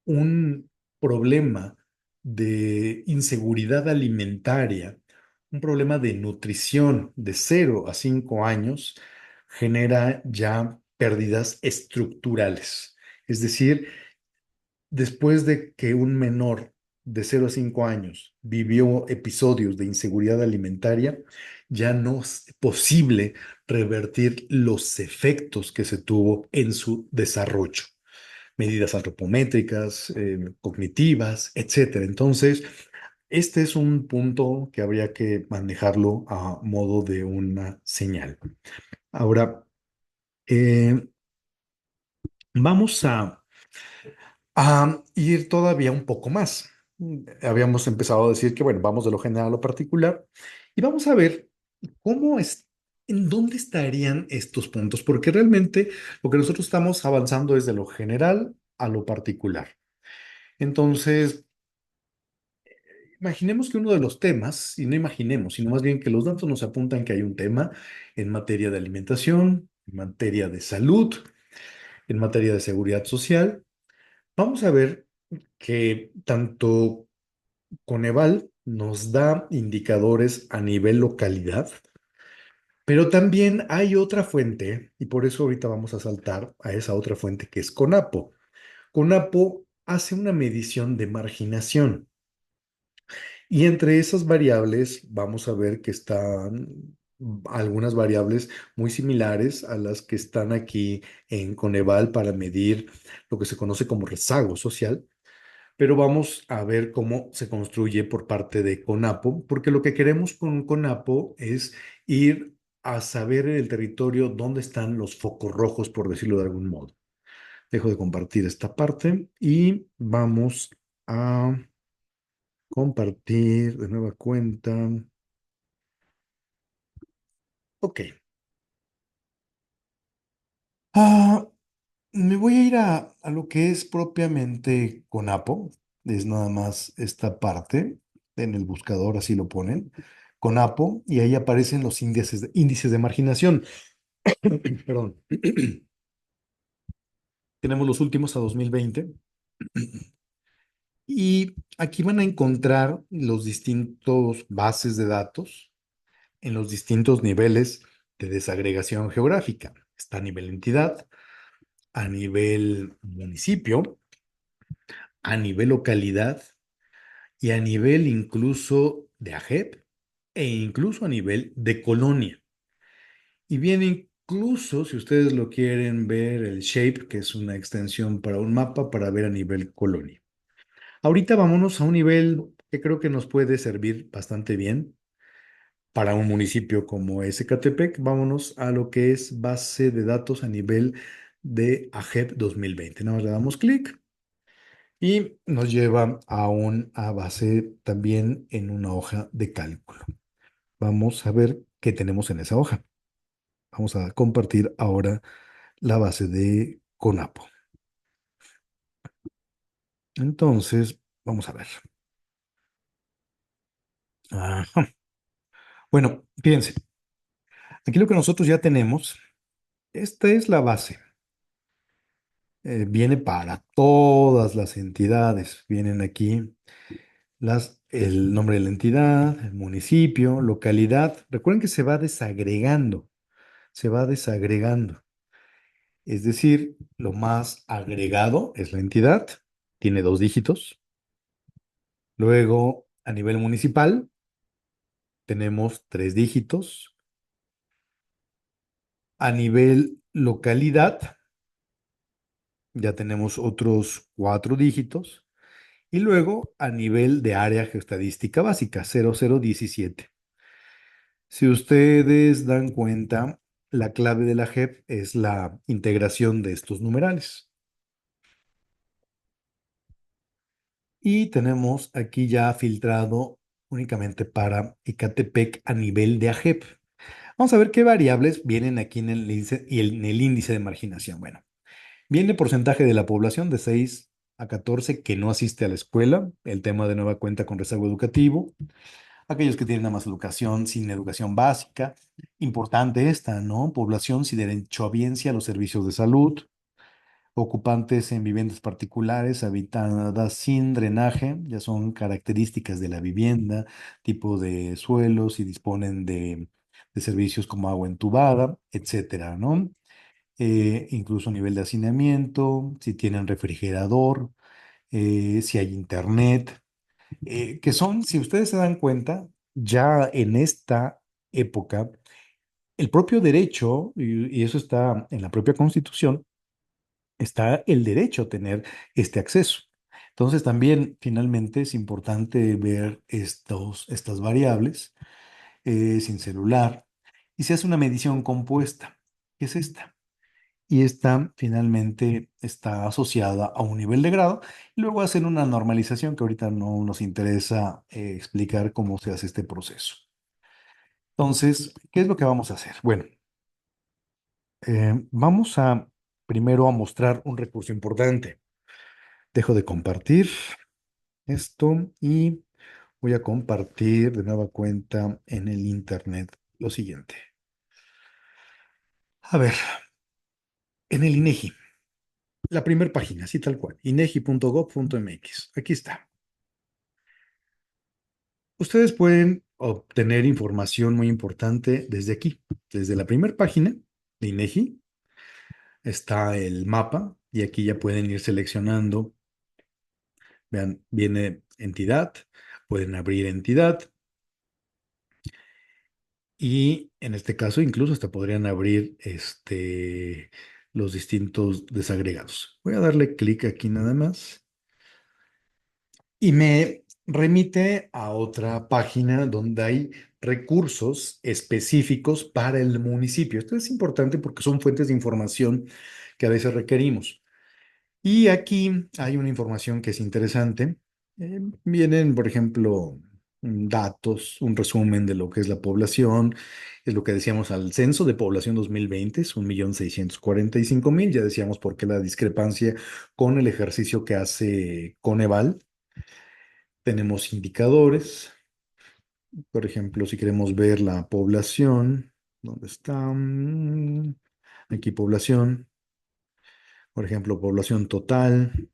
un problema de inseguridad alimentaria, un problema de nutrición de 0 a 5 años, genera ya pérdidas estructurales. Es decir, después de que un menor de 0 a 5 años vivió episodios de inseguridad alimentaria, ya no es posible revertir los efectos que se tuvo en su desarrollo, medidas antropométricas, cognitivas, etcétera. Entonces, este es un punto que habría que manejarlo a modo de una señal. Ahora, eh, vamos a ir todavía un poco más. Habíamos empezado a decir que, bueno, vamos de lo general a lo particular y vamos a ver cómo es, en dónde estarían estos puntos, porque realmente lo que nosotros estamos avanzando es de lo general a lo particular. Entonces, imaginemos que uno de los temas, y no imaginemos, sino más bien que los datos nos apuntan que hay un tema en materia de alimentación, en materia de salud, en materia de seguridad social. Vamos a ver que tanto Coneval nos da indicadores a nivel localidad, pero también hay otra fuente, y por eso ahorita vamos a saltar a esa otra fuente que es CONAPO. CONAPO hace una medición de marginación. Y entre esas variables vamos a ver que están algunas variables muy similares a las que están aquí en Coneval para medir lo que se conoce como rezago social, pero vamos a ver cómo se construye por parte de CONAPO, porque lo que queremos con CONAPO es ir a saber en el territorio dónde están los focos rojos, por decirlo de algún modo. Dejo de compartir esta parte y vamos a compartir de nueva cuenta. Ok. Ah, Me voy a ir a lo que es propiamente Conapo. Es nada más esta parte. En el buscador así lo ponen. Conapo. Y ahí aparecen los índices de marginación. Perdón. Tenemos los últimos a 2020 y aquí van a encontrar los distintos bases de datos en los distintos niveles de desagregación geográfica. Está a nivel entidad, a nivel municipio, a nivel localidad y a nivel incluso de AGEP e incluso a nivel de colonia. Y viene incluso, si ustedes lo quieren ver, el Shape, que es una extensión para un mapa para ver a nivel colonia. Ahorita vámonos a un nivel que creo que nos puede servir bastante bien para un municipio como Ecatepec. Vámonos a lo que es base de datos a nivel de AGEP 2020. Nada más le damos clic y nos lleva a base también en una hoja de cálculo. Vamos a ver qué tenemos en esa hoja. Vamos a compartir ahora la base de CONAPO. Entonces, vamos a ver. Ajá. Bueno, fíjense, aquí lo que nosotros ya tenemos, esta es la base. Viene para todas las entidades. Vienen aquí el nombre de la entidad, el municipio, localidad. Recuerden que se va desagregando, se va desagregando. Es decir, lo más agregado es la entidad, tiene dos dígitos. Luego, a nivel municipal, tenemos tres dígitos. A nivel localidad, ya tenemos otros cuatro dígitos. Y luego, a nivel de área geoestadística básica, 0017. Si ustedes dan cuenta, la clave de la JEP es la integración de estos numerales. Y tenemos aquí ya filtrado únicamente para Ecatepec a nivel de AGEP. Vamos a ver qué variables vienen aquí en el índice, en el índice de marginación. Bueno, viene porcentaje de la población de 6 a 14 que no asiste a la escuela, el tema de nueva cuenta con rezago educativo, aquellos que tienen nada más educación sin educación básica, importante esta, ¿no? Población sin derechohabiencia a los servicios de salud, ocupantes en viviendas particulares habitadas sin drenaje, ya son características de la vivienda, tipo de suelos, si disponen de servicios como agua entubada, etcétera, ¿no? Incluso nivel de hacinamiento, si tienen refrigerador, si hay internet, que son, si ustedes se dan cuenta, ya en esta época, el propio derecho, y eso está en la propia Constitución, está el derecho a tener este acceso. Entonces también finalmente es importante ver estas variables sin celular y se hace una medición compuesta, que es esta. Y esta finalmente está asociada a un nivel de grado y luego hacen una normalización que ahorita no nos interesa explicar cómo se hace este proceso. Entonces, ¿qué es lo que vamos a hacer? Bueno, vamos a primero a mostrar un recurso importante. Dejo de compartir esto y voy a compartir de nueva cuenta en el internet lo siguiente. A ver, en el INEGI, la primera página, así tal cual, inegi.gov.mx. Aquí está. Ustedes pueden obtener información muy importante desde aquí, desde la primera página de INEGI. Está el mapa y aquí ya pueden ir seleccionando. Vean, viene entidad, pueden abrir entidad. Y en este caso, incluso hasta podrían abrir los distintos desagregados. Voy a darle clic aquí nada más y me remite a otra página donde hay recursos específicos para el municipio. Esto es importante porque son fuentes de información que a veces requerimos. Y aquí hay una información que es interesante. Vienen, por ejemplo, datos, un resumen de lo que es la población. Es lo que decíamos al censo de población 2020, es 1.645.000. Ya decíamos por qué la discrepancia con el ejercicio que hace Coneval. Tenemos indicadores. Por ejemplo, si queremos ver la población. ¿Dónde está? Aquí población, por ejemplo, población total.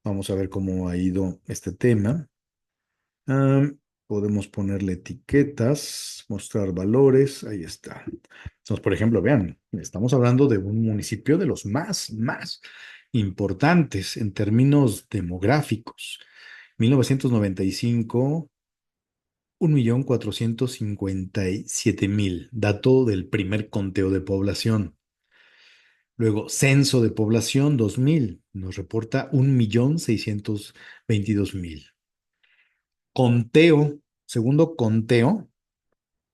Vamos a ver cómo ha ido este tema. Podemos ponerle etiquetas, mostrar valores. Ahí está. Entonces, por ejemplo, vean, estamos hablando de un municipio de los más importantes en términos demográficos. 1995, 1.457.000, dato del primer conteo de población. Luego, censo de población 2000, nos reporta 1.622.000. Conteo, segundo conteo,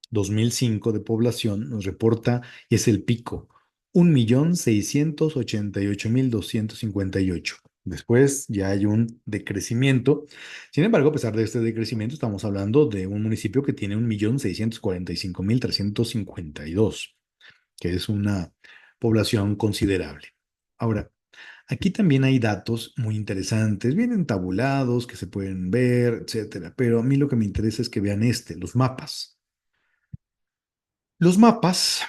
2005 de población, nos reporta, y es el pico, 1.688.258. Después ya hay un decrecimiento. Sin embargo, a pesar de este decrecimiento, estamos hablando de un municipio que tiene 1.645.352, que es una población considerable. Ahora, aquí también hay datos muy interesantes, vienen tabulados que se pueden ver, etcétera, pero a mí lo que me interesa es que vean los mapas. Los mapas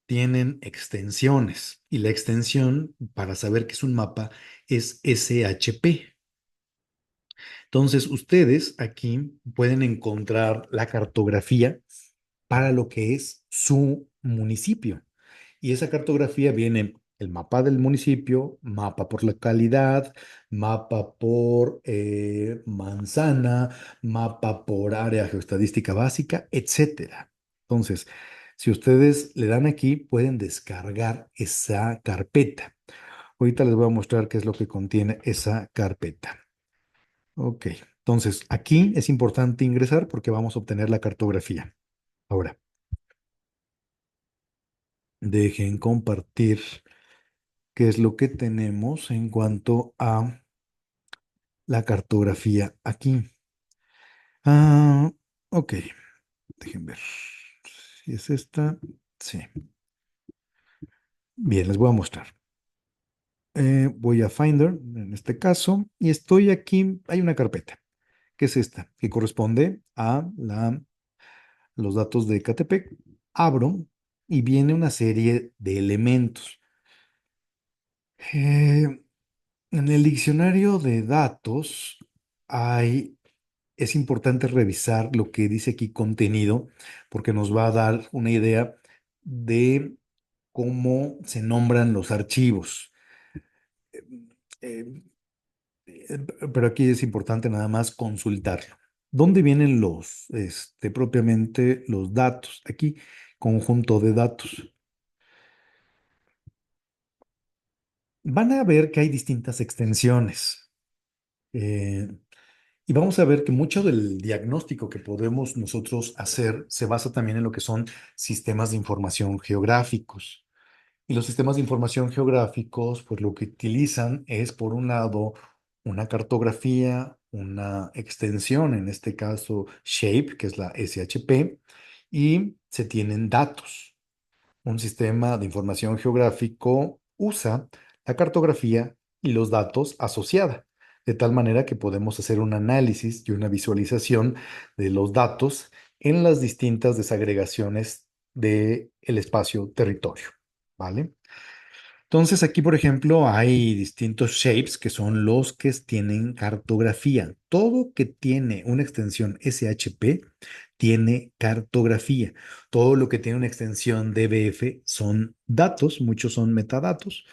tienen extensiones y la extensión para saber qué es un mapa es SHP. Entonces, ustedes aquí pueden encontrar la cartografía para lo que es su municipio. Y esa cartografía viene el mapa del municipio, mapa por localidad, mapa por manzana, mapa por área geoestadística básica, etcétera. Entonces, si ustedes le dan aquí, pueden descargar esa carpeta. Ahorita les voy a mostrar qué es lo que contiene esa carpeta. Ok, entonces aquí es importante ingresar porque vamos a obtener la cartografía. Ahora, dejen compartir qué es lo que tenemos en cuanto a la cartografía aquí. Ah, ok, dejen ver. Si es esta, sí. Bien, les voy a mostrar. Voy a Finder, en este caso, y estoy aquí, hay una carpeta, que es esta, que corresponde a los datos de Ecatepec. Abro y viene una serie de elementos. Eh, en el diccionario de datos es importante revisar lo que dice aquí contenido, porque nos va a dar una idea de cómo se nombran los archivos. Eh, pero aquí es importante nada más consultarlo. ¿Dónde vienen propiamente los datos? Aquí, conjunto de datos. Van a ver que hay distintas extensiones. eh, y vamos a ver que mucho del diagnóstico que podemos nosotros hacer se basa también en lo que son sistemas de información geográficos. Y los sistemas de información geográficos, pues lo que utilizan es, por un lado, una cartografía, una extensión, en este caso SHAPE, que es la SHP, y se tienen datos. Un sistema de información geográfico usa la cartografía y los datos asociada, de tal manera que podemos hacer un análisis y una visualización de los datos en las distintas desagregaciones del espacio territorio, ¿vale? Entonces aquí, por ejemplo, hay distintos shapes que son los que tienen cartografía. Todo que tiene una extensión SHP tiene cartografía. Todo lo que tiene una extensión DBF son datos, muchos son metadatos.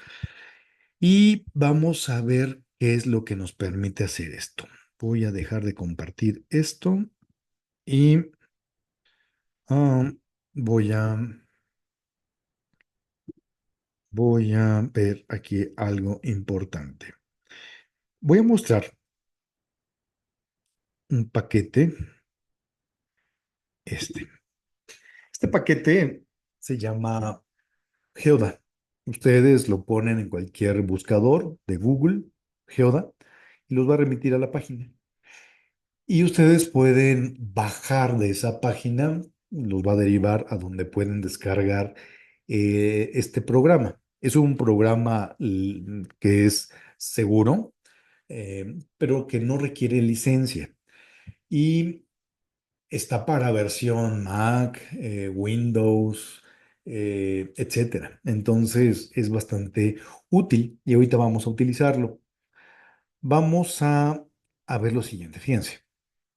Y vamos a ver qué es lo que nos permite hacer esto. Voy a dejar de compartir esto y voy a, voy a ver aquí algo importante. Voy a mostrar un paquete, este. Este paquete se llama Geoda. Ustedes lo ponen en cualquier buscador de Google, Geoda, y los va a remitir a la página. Y ustedes pueden bajar de esa página, los va a derivar a donde pueden descargar este programa. Es un programa que es seguro, pero que no requiere licencia. Y Está para versión Mac, Windows, etcétera. Entonces es bastante útil y ahorita vamos a utilizarlo. Vamos a ver lo siguiente, fíjense.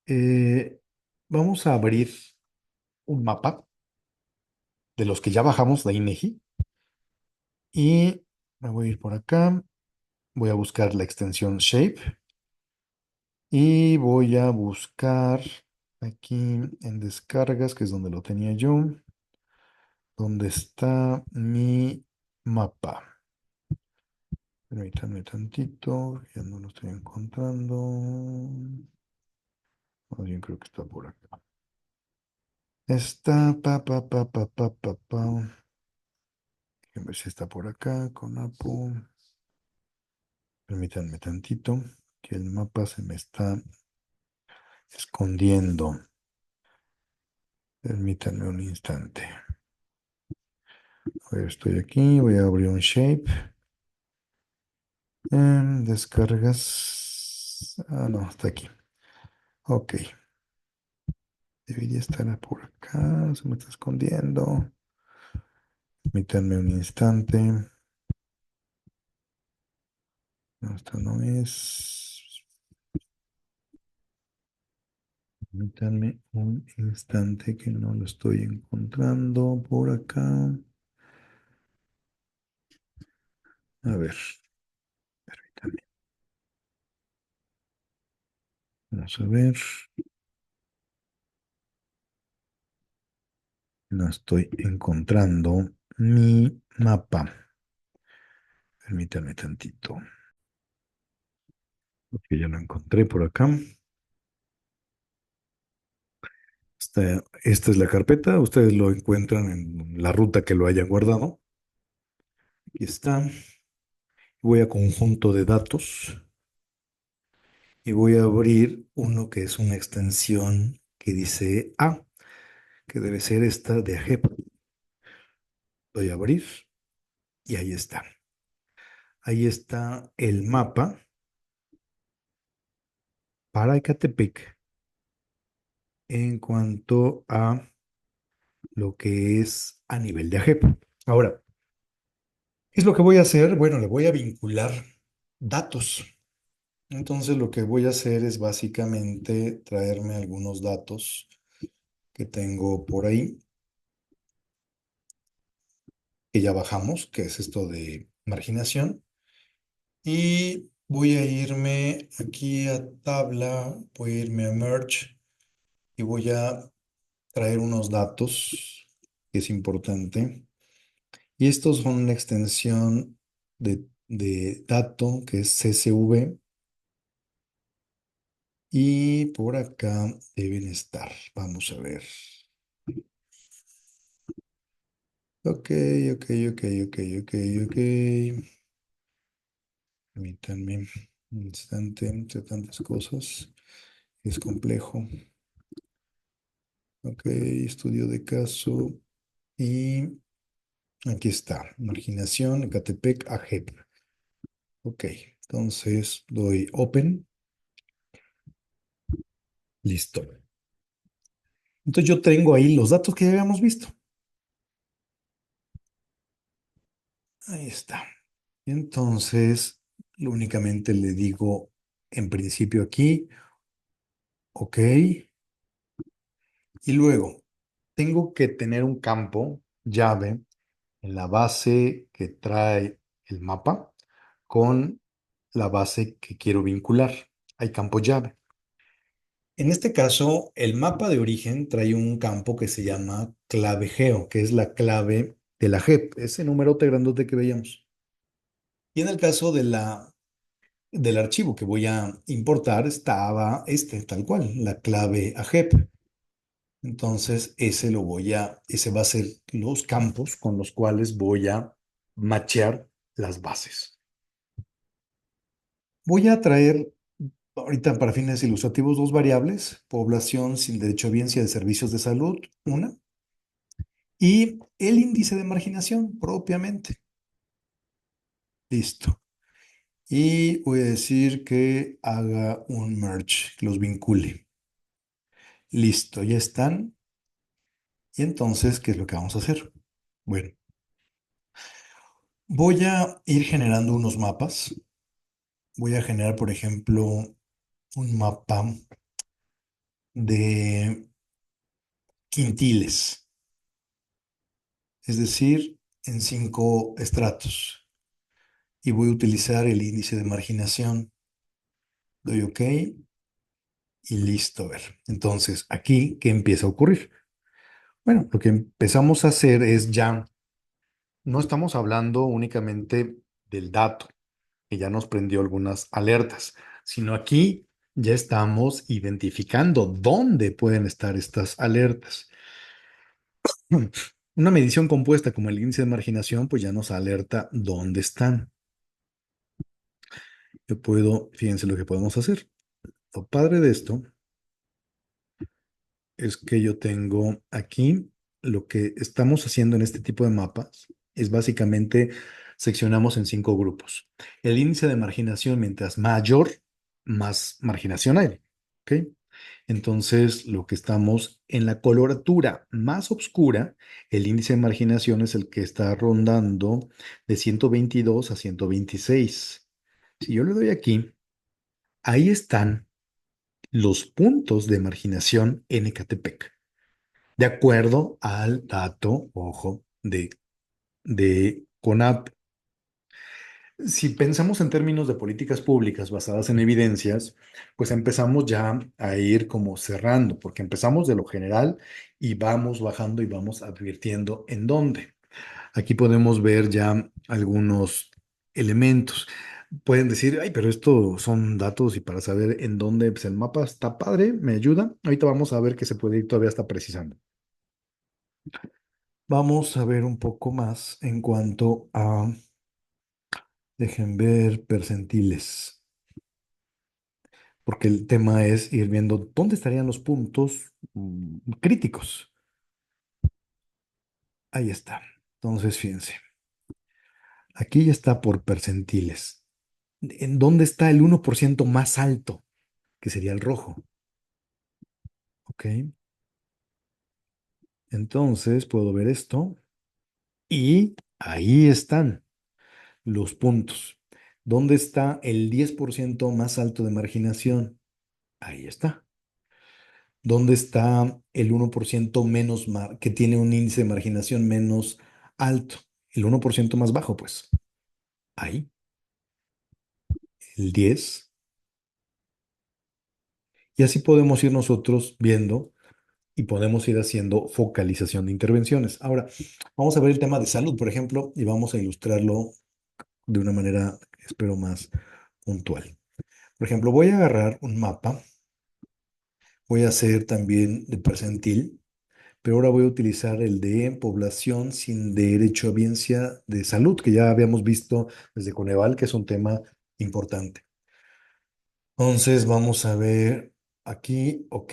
Eh, Vamos a abrir un mapa de los que ya bajamos de INEGI y me voy a ir por acá. Voy a buscar la extensión Shape y voy a buscar aquí en descargas, que es donde lo tenía yo, donde está mi mapa. Permítanme tantito, ya no lo estoy encontrando. Más bien creo que está por acá. Está, pa. A ver si está por acá con Apu. Permítanme tantito, que el mapa se me está escondiendo. Permítanme un instante. A ver, estoy aquí, voy a abrir un shape. Descargas. Ah, no, está aquí. Ok, debería estar por acá, se me está escondiendo. Permítanme un instante. No, esta no es. Permítanme un instante que no lo estoy encontrando por acá. A ver, permítanme. Vamos a ver. No estoy encontrando mi mapa. Permítanme tantito. Porque ya lo encontré por acá. Esta es la carpeta. Ustedes lo encuentran en la ruta que lo hayan guardado. Aquí está. Voy a conjunto de datos y voy a abrir uno que es una extensión que dice A, que debe ser esta de AGEP. Voy a abrir y ahí está. Ahí está el mapa para Ecatepec en cuanto a lo que es a nivel de AGEP. Ahora, ¿qué es lo que voy a hacer? Bueno, le voy a vincular datos. Entonces, lo que voy a hacer es básicamente traerme algunos datos que tengo por ahí, que ya bajamos, que es esto de marginación. Y voy a irme aquí a tabla, voy a irme a merge y voy a traer unos datos, que es importante. Y estos son una extensión de dato, que es CSV, y por acá deben estar. Vamos a ver. Ok, ok, ok, ok, ok, ok. Permítanme un instante, entre tantas cosas. Es complejo. Ok, estudio de caso. Y aquí está. Marginación, Ecatepec, AGEP. Ok, entonces doy Open. Listo. Entonces yo tengo ahí los datos que ya habíamos visto. Ahí está. Entonces, lo únicamente le digo en principio aquí, ok. Y luego, tengo que tener un campo llave en la base que trae el mapa con la base que quiero vincular. Hay campo llave. En este caso, el mapa de origen trae un campo que se llama clave geo, que es la clave de la JEP, ese numerote grandote que veíamos. Y en el caso del archivo que voy a importar, estaba tal cual, la clave AGEP. Entonces, ese va a ser los campos con los cuales voy a machear las bases. Voy a traer ahorita para fines ilustrativos dos variables: población sin derechohabiencia de servicios de salud, una, y el índice de marginación propiamente. Listo. Y voy a decir que haga un merge, que los vincule. Listo, ya están. Y entonces, ¿qué es lo que vamos a hacer? Bueno, voy a ir generando unos mapas. Voy a generar, por ejemplo, un mapa de quintiles, es decir, en 5 estratos. Y voy a utilizar el índice de marginación. Doy OK y listo. A ver, entonces, aquí, ¿qué empieza a ocurrir? Bueno, lo que empezamos a hacer es ya, no estamos hablando únicamente del dato, que ya nos prendió algunas alertas, sino aquí ya estamos identificando dónde pueden estar estas alertas. Una medición compuesta como el índice de marginación, pues ya nos alerta dónde están. Yo puedo, fíjense lo que podemos hacer. Lo padre de esto es que yo tengo aquí lo que estamos haciendo en este tipo de mapas es básicamente seccionamos en 5 grupos. El índice de marginación, mientras mayor, más marginación hay. ¿Ok? Entonces, lo que estamos en la coloratura más oscura, el índice de marginación es el que está rondando de 122 a 126. Si yo le doy aquí, ahí están los puntos de marginación en Ecatepec, de acuerdo al dato, ojo, de CONAP. Si pensamos en términos de políticas públicas basadas en evidencias, pues empezamos ya a ir como cerrando, porque empezamos de lo general y vamos bajando y vamos advirtiendo en dónde. Aquí podemos ver ya algunos elementos. Pueden decir, ay, pero esto son datos y para saber en dónde, pues el mapa está padre, me ayuda. Ahorita vamos a ver que se puede ir todavía hasta precisando. Vamos a ver un poco más en cuanto a, dejen ver, percentiles, porque el tema es ir viendo dónde estarían los puntos críticos. Ahí está. Entonces, fíjense, aquí ya está por percentiles. ¿En dónde está el 1% más alto? Que sería el rojo. ¿Ok? Entonces puedo ver esto y ahí están los puntos. ¿Dónde está el 10% más alto de marginación? Ahí está. ¿Dónde está el 1% menos, que tiene un índice de marginación menos alto? El 1% más bajo, pues. Ahí. El 10. Y así podemos ir nosotros viendo y podemos ir haciendo focalización de intervenciones. Ahora, vamos a ver el tema de salud, por ejemplo, y vamos a ilustrarlo de una manera, espero, más puntual. Por ejemplo, voy a agarrar un mapa, voy a hacer también de percentil, pero ahora voy a utilizar el de población sin derecho a biencia de salud, que ya habíamos visto desde Coneval, que es un tema importante. Entonces, vamos a ver aquí, OK,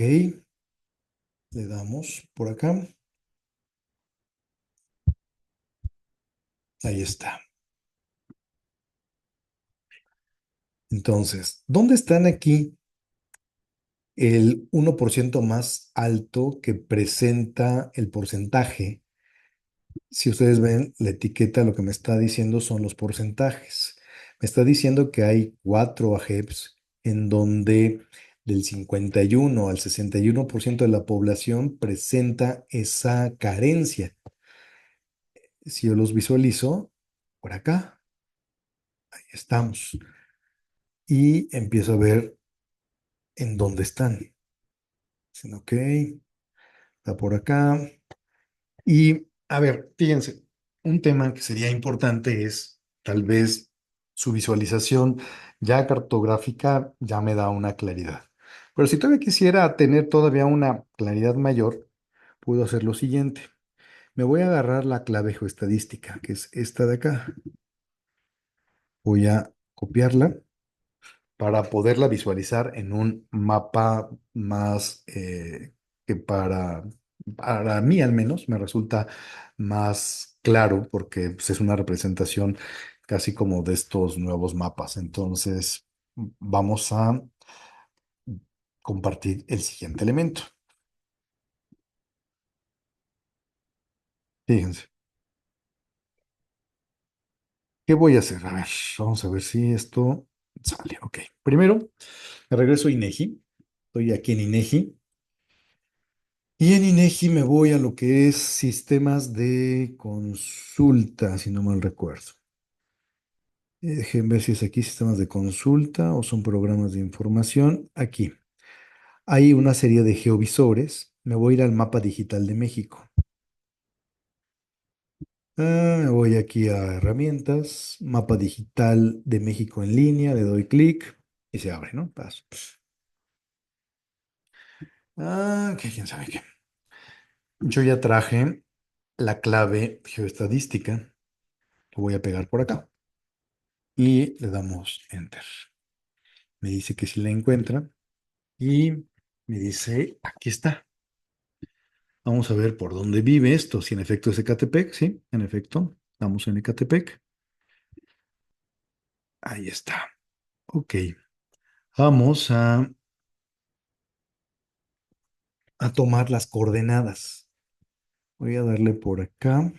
le damos por acá, ahí está. Entonces, ¿dónde están aquí el 1% más alto que presenta el porcentaje? Si ustedes ven la etiqueta, lo que me está diciendo son los porcentajes. Me está diciendo que hay 4 AGEPs en donde del 51 al 61% de la población presenta esa carencia. Si yo los visualizo, por acá, ahí estamos. Y empiezo a ver en dónde están. Dicen, OK, está por acá. Y a ver, fíjense, un tema que sería importante es tal vez su visualización ya cartográfica ya me da una claridad. Pero si todavía quisiera tener todavía una claridad mayor, puedo hacer lo siguiente. Me voy a agarrar la clave geoestadística, que es esta de acá. Voy a copiarla para poderla visualizar en un mapa más que para mí al menos me resulta más claro porque pues, es una representación casi como de estos nuevos mapas. Entonces vamos a compartir el siguiente elemento. Fíjense, ¿qué voy a hacer? A ver, vamos a ver si esto sale. Ok, primero me regreso a INEGI. Estoy aquí en INEGI. Y en INEGI me voy a lo que es sistemas de consulta, si no mal recuerdo. Dejen ver si es aquí sistemas de consulta o son programas de información. Aquí hay una serie de geovisores. Me voy a ir al mapa digital de México. Me voy aquí a herramientas, mapa digital de México en línea, le doy clic y se abre, ¿no? Paso. Que quién sabe qué. Yo ya traje la clave geoestadística. Lo voy a pegar por acá y le damos enter. Me dice que si la encuentra y me dice, aquí está. Vamos a ver por dónde vive esto. Si en efecto es Ecatepec, sí, en efecto, estamos en Ecatepec. Ahí está. Ok. Vamos a tomar las coordenadas. Voy a darle por acá.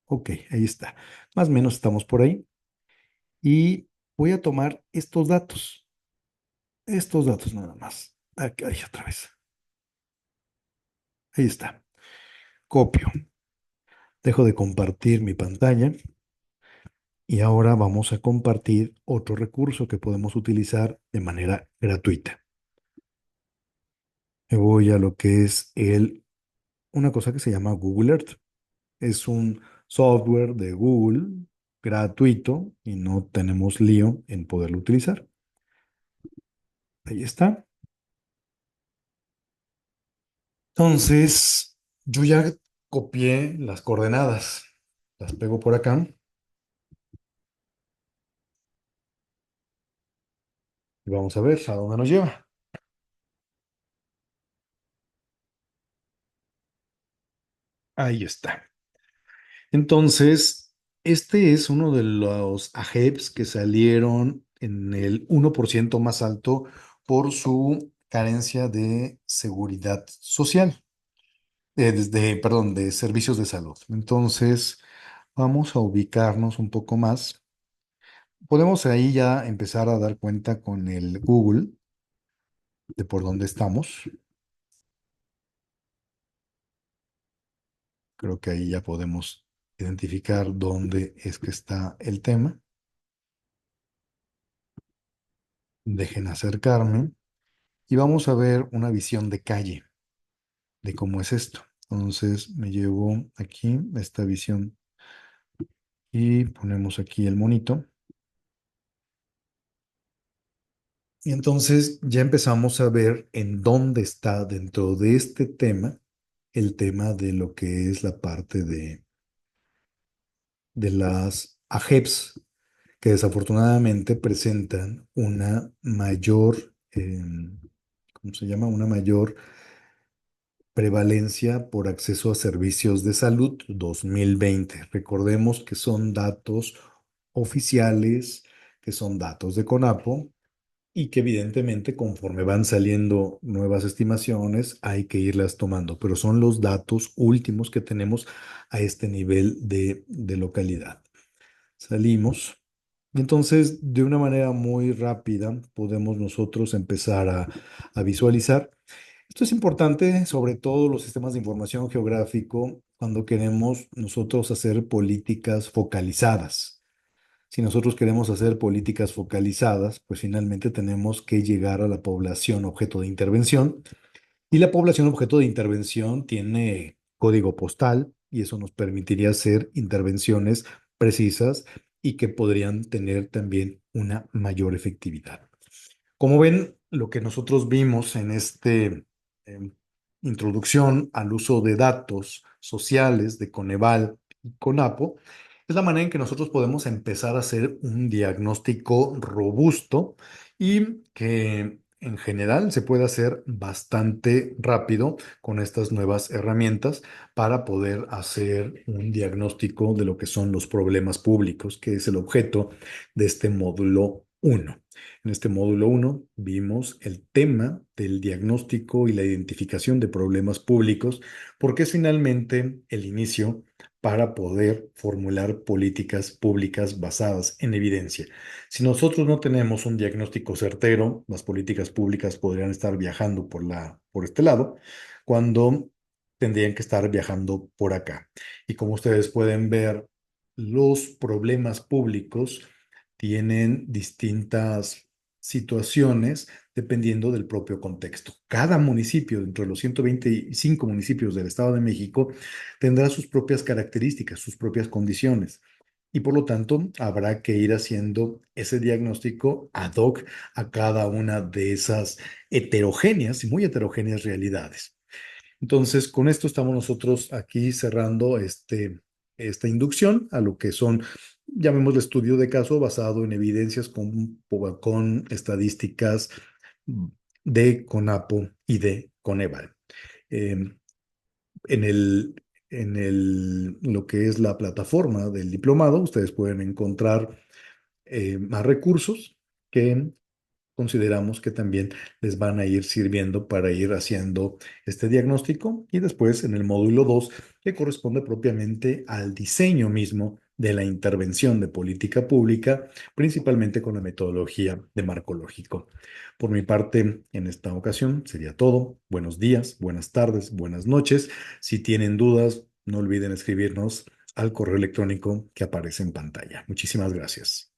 Ok, ahí está. Más o menos estamos por ahí. Y voy a tomar estos datos. Estos datos nada más. Aquí, ahí otra vez. Ahí está. Copio. Dejo de compartir mi pantalla. Y ahora vamos a compartir otro recurso que podemos utilizar de manera gratuita. Me voy a lo que es una cosa que se llama Google Earth. Es un software de Google gratuito y no tenemos lío en poderlo utilizar. Ahí está. Entonces, yo ya copié las coordenadas. Las pego por acá y vamos a ver a dónde nos lleva. Ahí está. Entonces, este es uno de los AGEPs que salieron en el 1% más alto por su carencia de seguridad social, perdón, de servicios de salud. Entonces, vamos a ubicarnos un poco más. Podemos ahí ya empezar a dar cuenta con el Google de por dónde estamos. Creo que ahí ya podemos identificar dónde es que está el tema. Dejen acercarme y vamos a ver una visión de calle de cómo es esto. Entonces me llevo aquí esta visión y ponemos aquí el monito. Y entonces ya empezamos a ver en dónde está dentro de este tema el tema de lo que es la parte de las AGEPS, que desafortunadamente presentan una mayor, ¿cómo se llama? Una mayor prevalencia por acceso a servicios de salud 2020. Recordemos que son datos oficiales, que son datos de CONAPO y que evidentemente conforme van saliendo nuevas estimaciones hay que irlas tomando, pero son los datos últimos que tenemos a este nivel de localidad. Salimos. Y entonces, de una manera muy rápida, podemos nosotros empezar a visualizar. Esto es importante, sobre todo los sistemas de información geográfico, cuando queremos nosotros hacer políticas focalizadas. Si nosotros queremos hacer políticas focalizadas, pues finalmente tenemos que llegar a la población objeto de intervención. Y la población objeto de intervención tiene código postal y eso nos permitiría hacer intervenciones precisas y que podrían tener también una mayor efectividad. Como ven, lo que nosotros vimos en em, introducción al uso de datos sociales de Coneval y CONAPO es la manera en que nosotros podemos empezar a hacer un diagnóstico robusto y que en general se puede hacer bastante rápido con estas nuevas herramientas para poder hacer un diagnóstico de lo que son los problemas públicos, que es el objeto de este módulo uno. En este módulo uno vimos el tema del diagnóstico y la identificación de problemas públicos, porque es finalmente el inicio para poder formular políticas públicas basadas en evidencia. Si nosotros no tenemos un diagnóstico certero, las políticas públicas podrían estar viajando por este lado, cuando tendrían que estar viajando por acá. Y como ustedes pueden ver, los problemas públicos tienen distintas situaciones dependiendo del propio contexto. Cada municipio, dentro de los 125 municipios del Estado de México, tendrá sus propias características, sus propias condiciones. Y por lo tanto, habrá que ir haciendo ese diagnóstico ad hoc a cada una de esas heterogéneas y muy heterogéneas realidades. Entonces, con esto estamos nosotros aquí cerrando esta inducción a lo que son, llamémosle estudio de caso basado en evidencias con estadísticas de CONAPO y de Coneval. Eh, lo que es la plataforma del diplomado, ustedes pueden encontrar más recursos que consideramos que también les van a ir sirviendo para ir haciendo este diagnóstico y después en el módulo 2 que corresponde propiamente al diseño mismo de la intervención de política pública, principalmente con la metodología de marco lógico. Por mi parte, en esta ocasión sería todo. Buenos días, buenas tardes, buenas noches. Si tienen dudas, no olviden escribirnos al correo electrónico que aparece en pantalla. Muchísimas gracias.